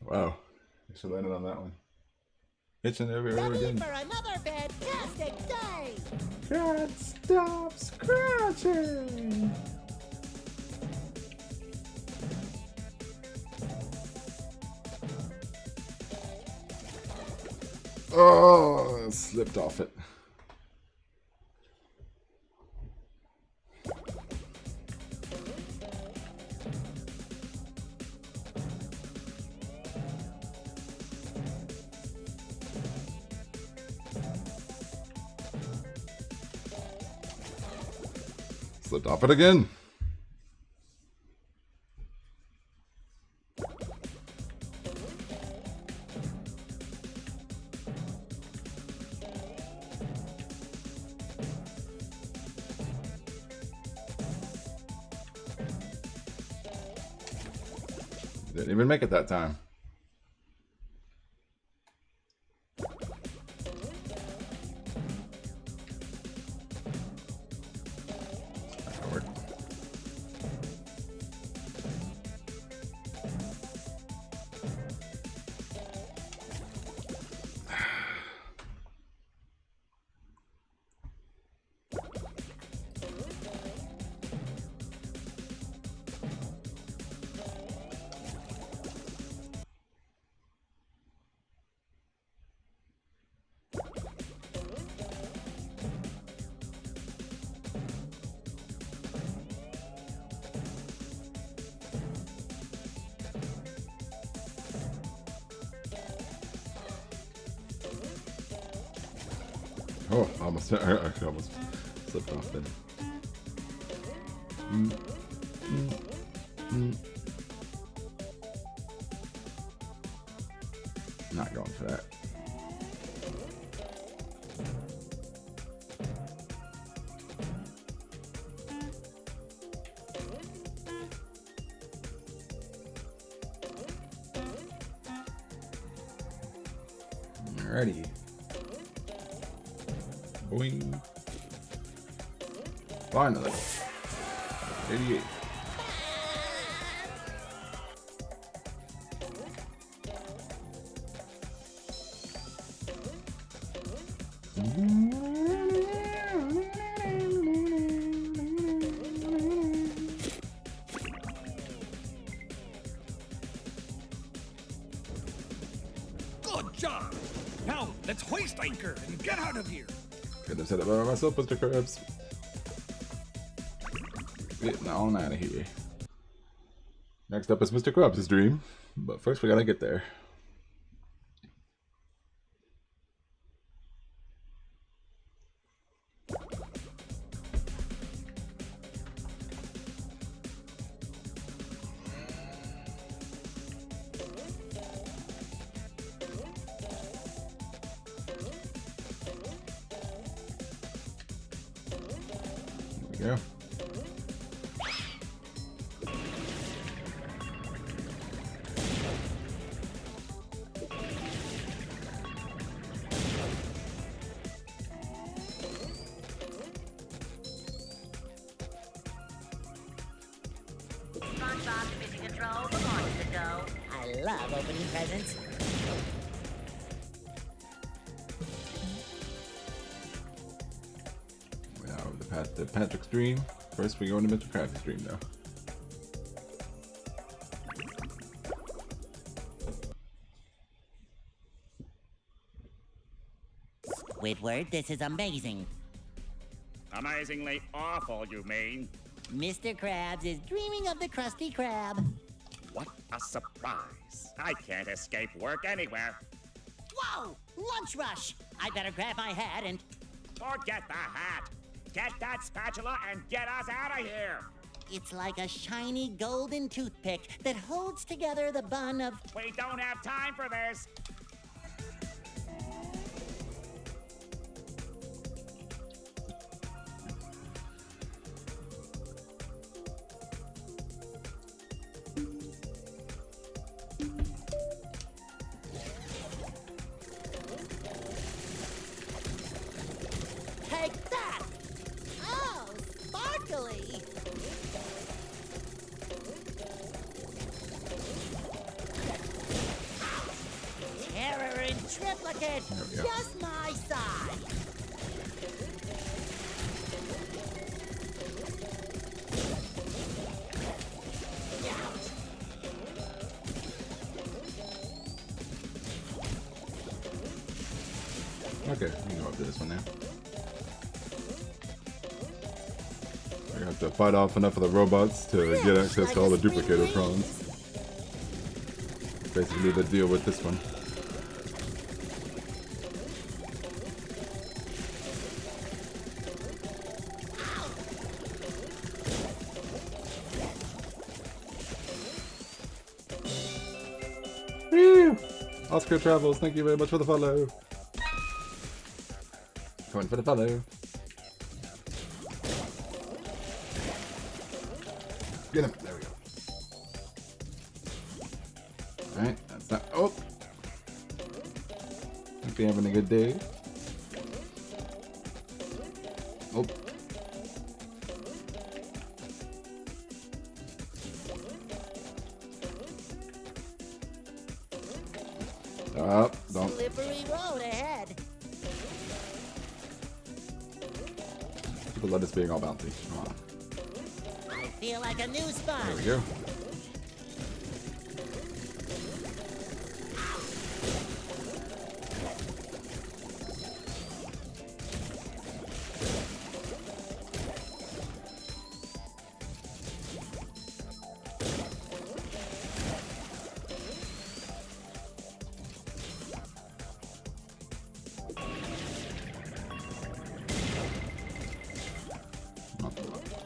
Wow. I should landed on that one. Itching everywhere Ready again. for another fantastic day! Can't stop scratching! Oh, I slipped off it. Slipped off it again. Didn't even make it that time. Oh, I almost slipped off then. Not going for that. Alrighty. Boing. Finally. 88. Good job! Now, let's hoist anchor and get out of here! Couldn't have said it by myself, Mr. Krabs. Getting on out of here. Next up is Mr. Krabs' Dream, but first we gotta get there. we go. SpongeBob Mission Control, the launch to go. I love opening presents. We're now over the path to Patrick's Dream. First, we go into Mr. Krabs Dream now. Squidward, this is amazing. Amazingly awful, you mean? Mr. Krabs is dreaming of the Krusty Krab. What a surprise. I can't escape work anywhere. Whoa! Lunch rush! I better grab my hat and... Forget the hat. Get that spatula and get us out of here. It's like a shiny golden toothpick that holds together the bun of... We don't have time for this. Take that! Oh, sparkly! Terror in triplicate! Just my size! Okay, we can go up to this one now. We have to fight off enough of the robots to get access to all the duplicator prawns. Basically need to deal with this one. Woo! Oscar Travels, thank you very much for the follow. Going for the follow. Get him. There we go. Alright, that's not. Oh! Hope you're having a good day. Oh. Up. Don't. Slippery road ahead. People let us being all bouncy. Come on. I feel like a new spot. There we go.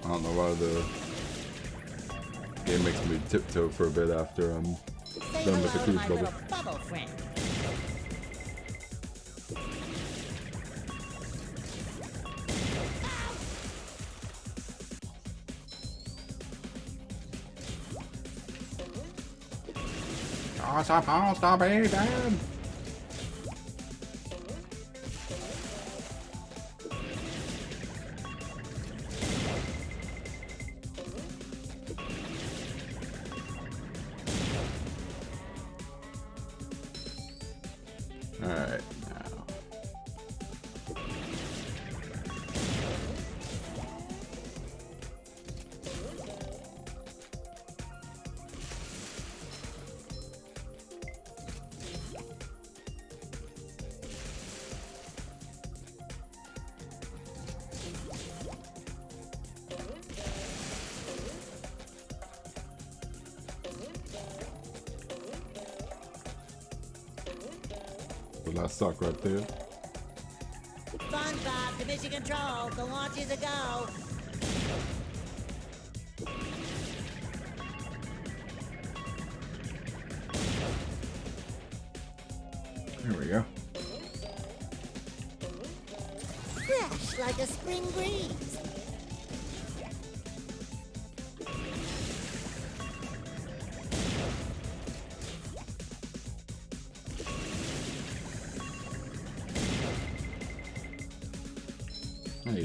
I don't know why the game makes me tiptoe for a bit after I'm done with the cruise bubble. Bubble friend. You're supposed to be dead. Alright, now. The last sock right there. SpongeBob to mission control. The launch is a go. Here we go. Fresh like a spring breeze.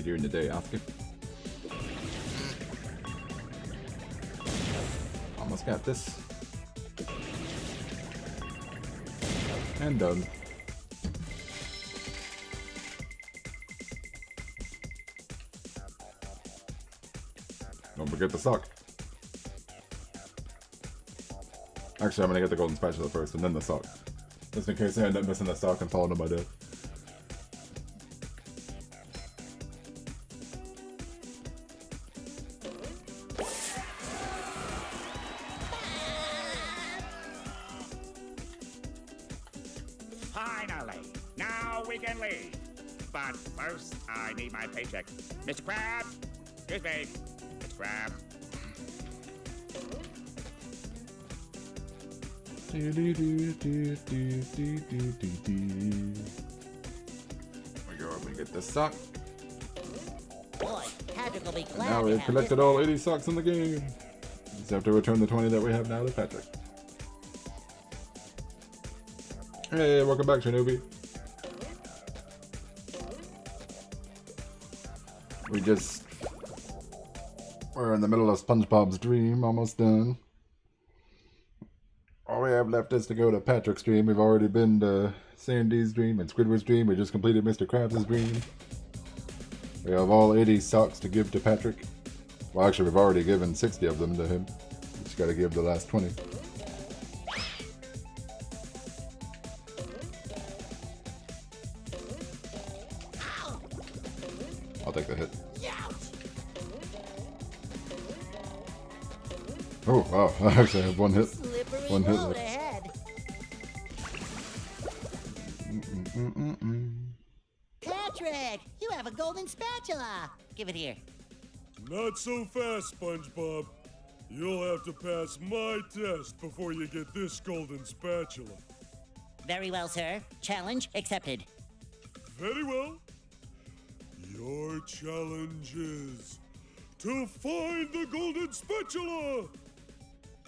during the day, Oscar. Almost got this. And done. Don't forget the sock. Actually, I'm gonna get the golden spatula first and then the sock. Just in case I end up missing the sock and falling to my death. Finally! Now we can leave. But first, I need my paycheck. Mr. Krabs! Excuse me. Mr. Krabs. There we go, I'm gonna get the sock. Boy, Patrick will be glad Now to we've have collected this. all 80 socks in the game. Just have to return the 20 that we have now to Patrick. Hey, welcome back, Shinobi. We're in the middle of SpongeBob's dream, almost done. All we have left is to go to Patrick's dream. We've already been to Sandy's dream and Squidward's dream. We just completed Mr. Krabs' dream. We have all 80 socks to give to Patrick. Well, actually, we've already given 60 of them to him. Just gotta give the last 20. I'll take the hit. Oh, wow. I actually have one hit. Slippery One hit road left. ahead. Patrick, you have a golden spatula. Give it here. Not so fast, SpongeBob. You'll have to pass my test before you get this golden spatula. Very well, sir. Challenge accepted. Very well. Your challenge is to find the golden spatula.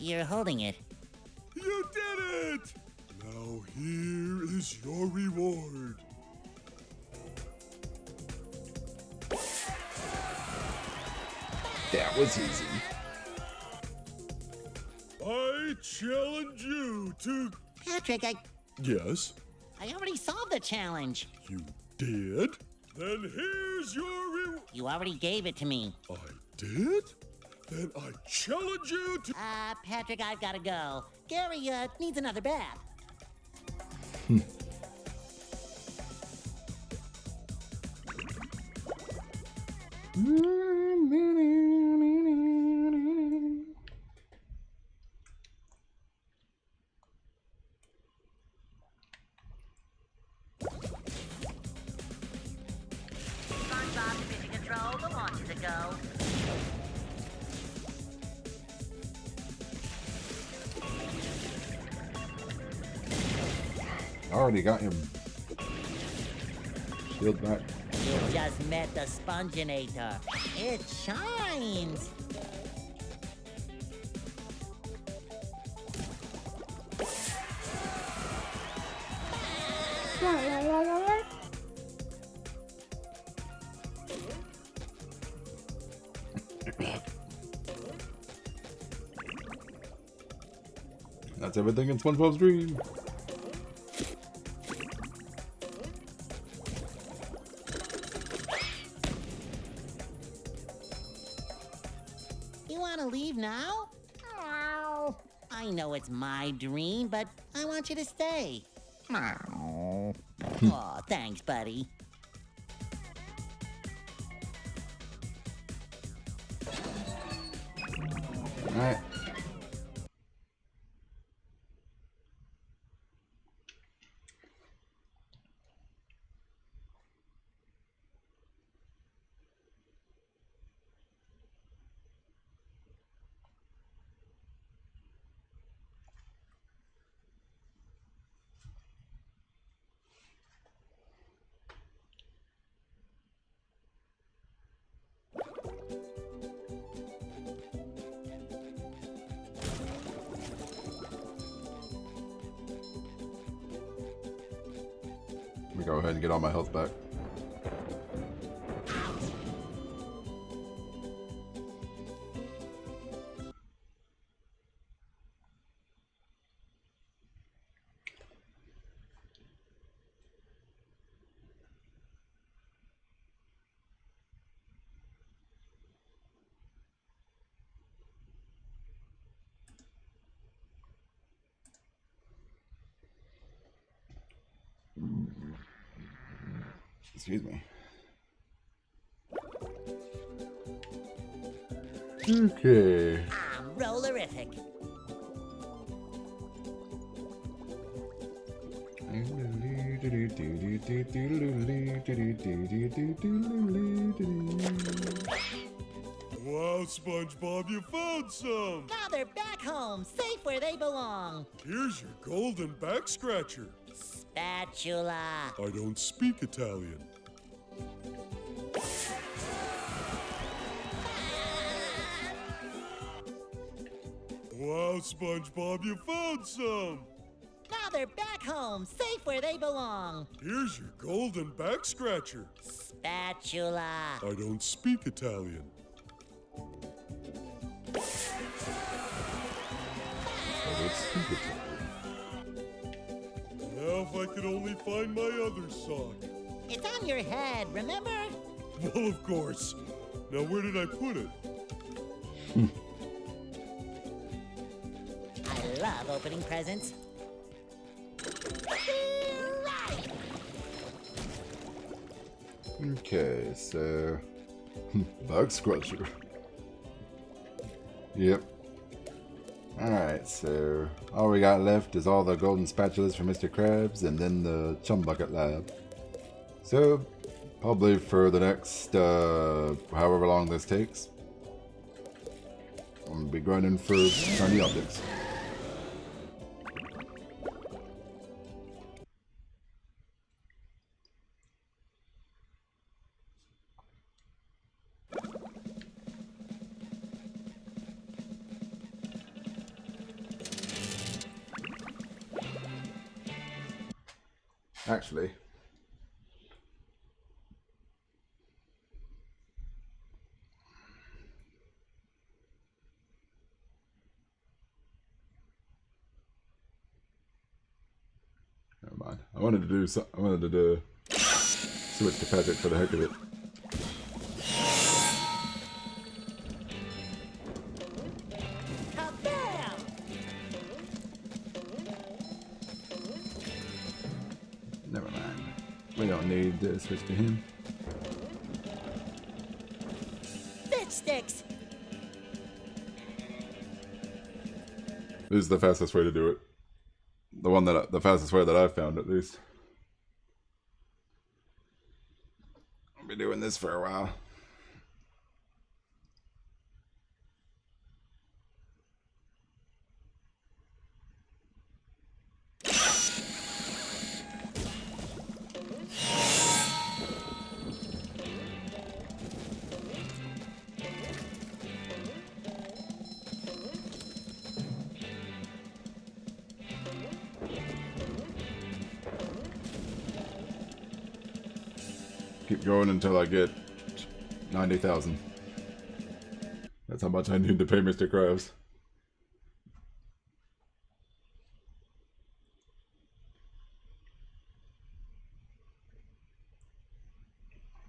You're holding it. You did it! Now here is your reward. That was easy. I challenge you to... Patrick, Yes? I already solved the challenge. You did? Then here's your reward. You already gave it to me. I did? Then I challenge you to... Patrick, I've got to go. Gary, needs another bath. SpongeBob to mission control. The launch is a go. I already got him. Shield back. You just met the Sponginator. It shines. That's everything in SpongeBob's dream. You want to leave now? Oh, I know it's my dream, but I want you to stay. Oh, thanks, buddy. All right. Let me go ahead and get all my health back. Excuse me. Okay. I'm rollerific. Wow, SpongeBob, you found some! Now they're back home, safe where they belong. Here's your golden back scratcher. Spatula. I don't speak Italian. Wow, SpongeBob, you found some! Now they're back home, safe where they belong. Here's your golden back scratcher. Spatula. I don't speak Italian. Now if I could only find my other sock. It's on your head, remember? Well, of course. Now where did I put it? I love opening presents. Okay, so bug scratcher. Yep. Alright, so all we got left is all the golden spatulas for Mr. Krabs and then the chum bucket lab. So probably for the next however long this takes, I'm gonna be grinding for shiny objects. Actually, never mind. I wanted to do switch to Patrick for the heck of it. Never mind. We don't need to switch to him. Bitch sticks. This is the fastest way to do it. The fastest way that I've found, at least. I'll be doing this for a while. Keep going until I get 90,000. That's how much I need to pay Mr. Krabs.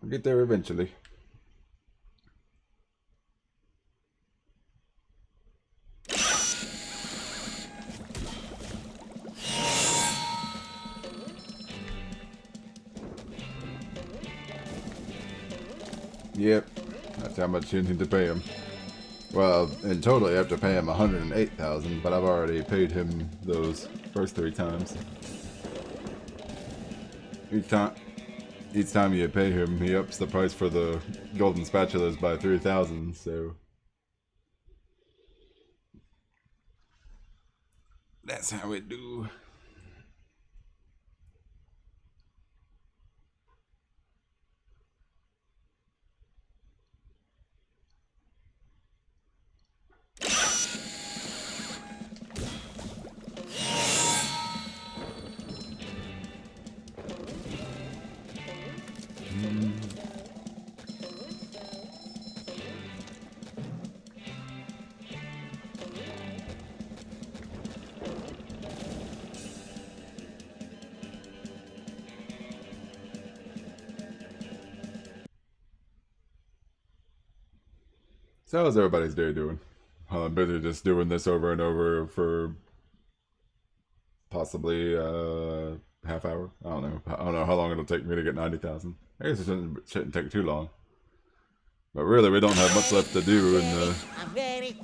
I'll get there eventually. Yep, that's how much you need to pay him. Well, in total you have to pay him 108,000, but I've already paid him those first 3 times. Each time you pay him, he ups the price for the golden spatulas by 3,000, so that's how we do. So how's everybody's day doing? Well, I'm busy just doing this over and over for possibly half hour. I don't know how long it'll take me to get 90,000. I guess it shouldn't take too long. But really, we don't have much left to do in the... I'm ready.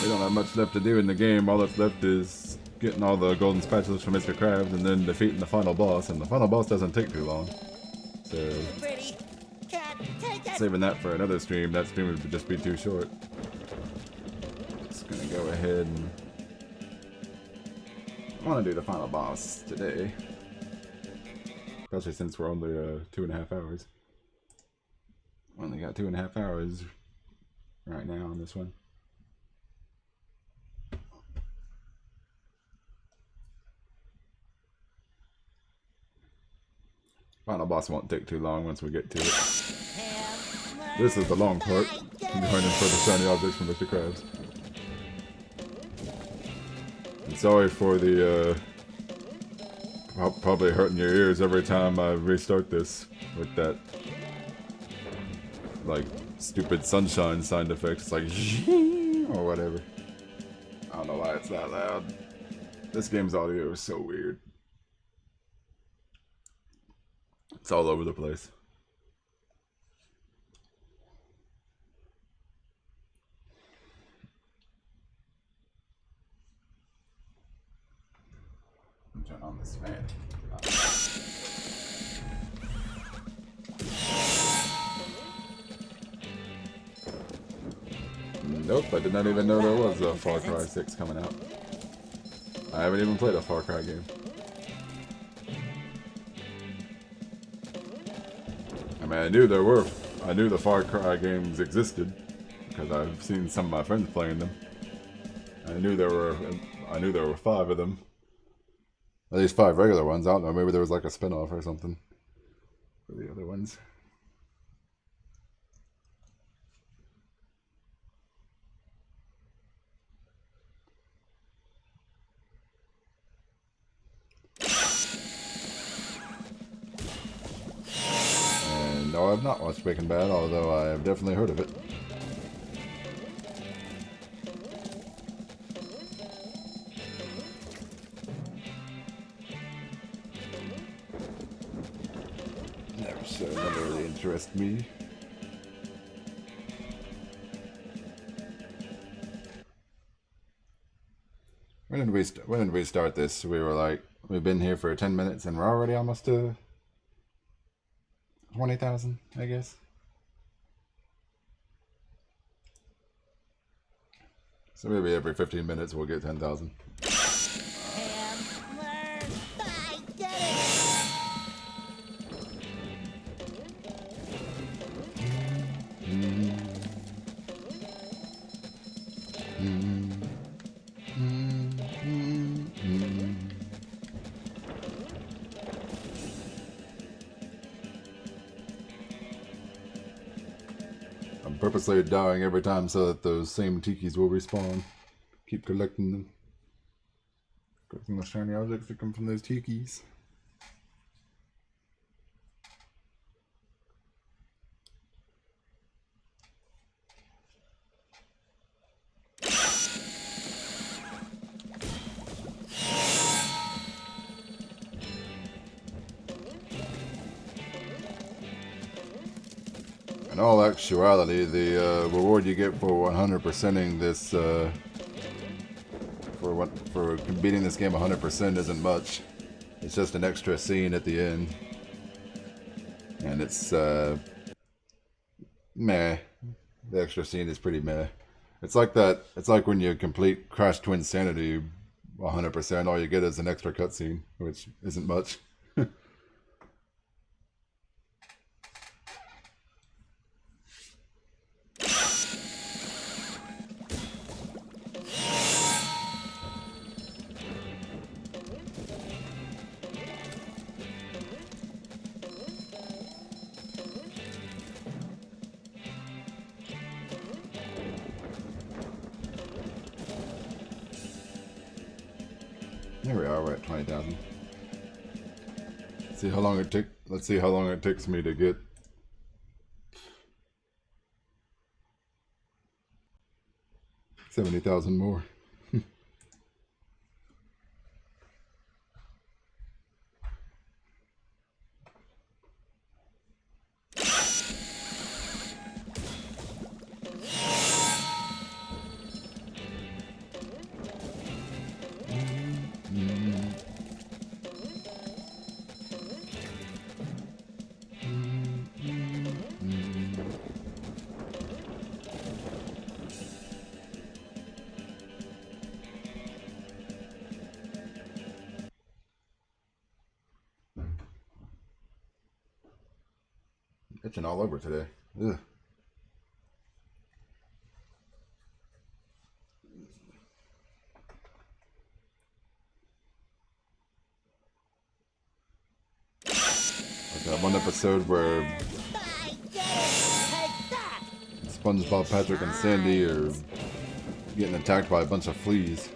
We don't have much left to do in the game. All that's left is getting all the golden spatulas from Mr. Krabs and then defeating the final boss. And the final boss doesn't take too long. So... Pretty. Cat, take it. Saving that for another stream. That stream would just be too short. Just gonna go ahead and... I want to do the final boss today. Especially since we're only 2.5 hours. Only got 2.5 hours right now on this one. Final boss won't take too long once we get to it. This is the long part. Behind and for the shiny objects from Mr. Krabs. And sorry for the probably hurting your ears every time I restart this with that like stupid sunshine sound effect. It's like or whatever. I don't know why it's that loud. This game's audio is so weird. It's all over the place. Turn on this fan. Nope, I did not even know there was a Far Cry 6 coming out. I haven't even played a Far Cry game. I mean, I knew the Far Cry games existed because I've seen some of my friends playing them. I knew there were 5 of them. At least 5 regular ones. I don't know, maybe there was like a spin-off or something for the other ones. And no, I've not watched Breaking Bad, although I have definitely heard of it. Never really interest me. When did we start this? We were like, we've been here for 10 minutes and we're already almost to 20,000, I guess. So maybe every 15 minutes we'll get 10,000. I'm purposely dying every time so that those same tikis will respawn. Keep collecting them. Collecting the shiny objects that come from those tikis. In all actuality, the reward you get for 100%ing this, for beating this game 100% isn't much. It's just an extra scene at the end, and it's meh. The extra scene is pretty meh. It's like that. It's like when you complete Crash Twinsanity 100%, all you get is an extra cutscene, which isn't much. Here we are, we're at 20,000. See how long it take. Let's see how long it takes me to get 70,000 more. Itching all over today. Ugh. Like that one episode where SpongeBob, Patrick, and Sandy are getting attacked by a bunch of fleas.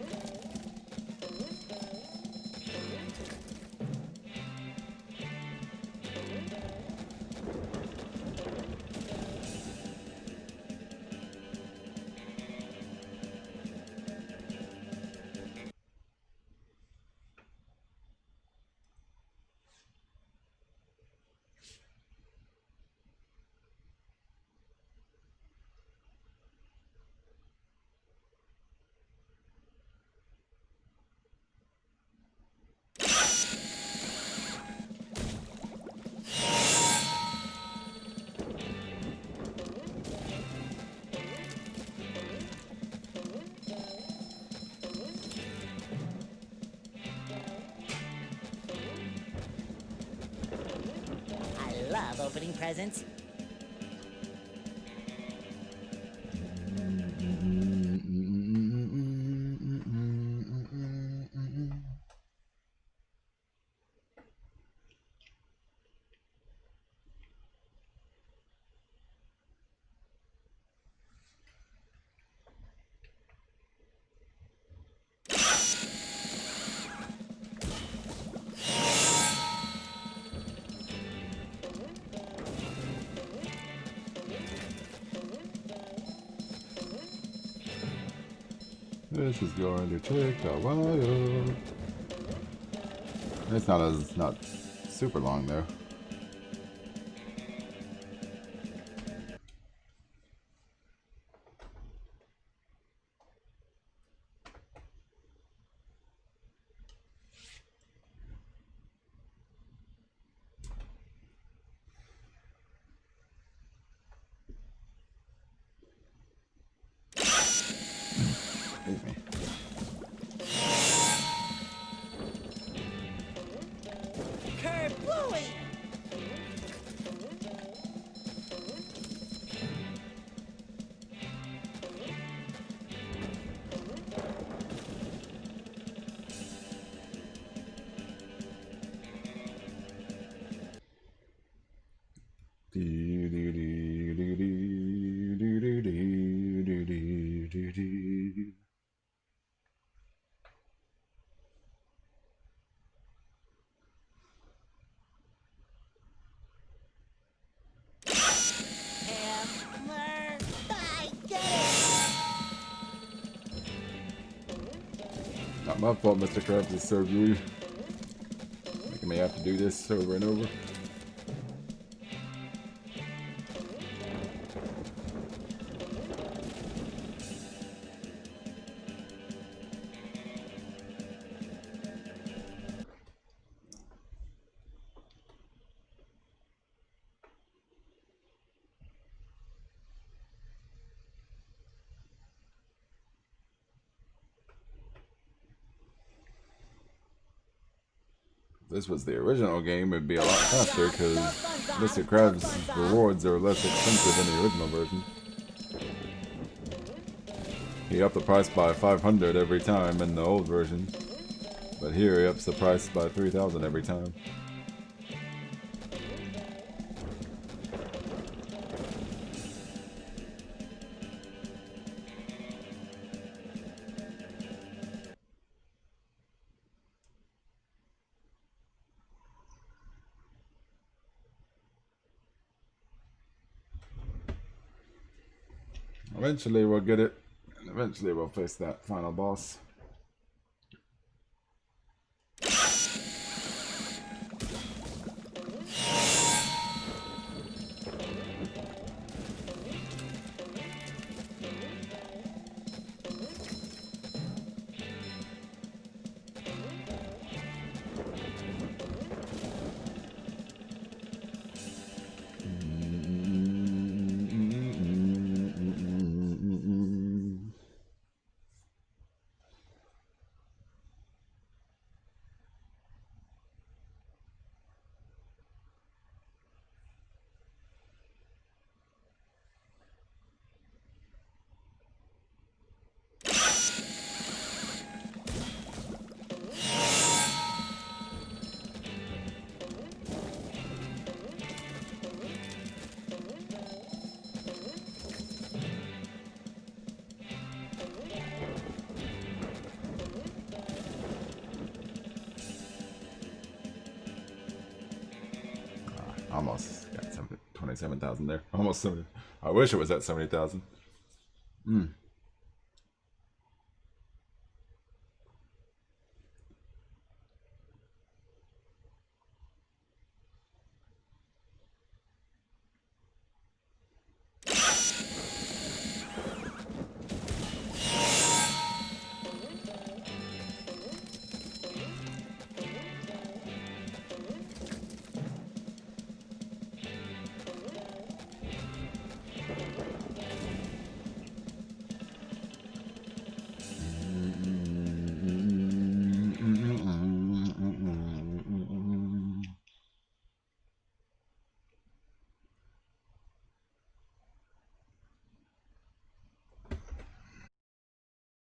I love opening presents. This is going to take a while. It's not super long though. Excuse me. Not my fault, Mr. Krabs is so rude. Making me have to do this over and over. If this was the original game, it'd be a lot faster because Mr. Krabs' rewards are less expensive in the original version. He upped the price by 500 every time in the old version, but here he ups the price by 3,000 every time. Eventually we'll get it, and eventually we'll face that final boss. Almost got 27,000 there. Almost 70. I wish it was at 70,000.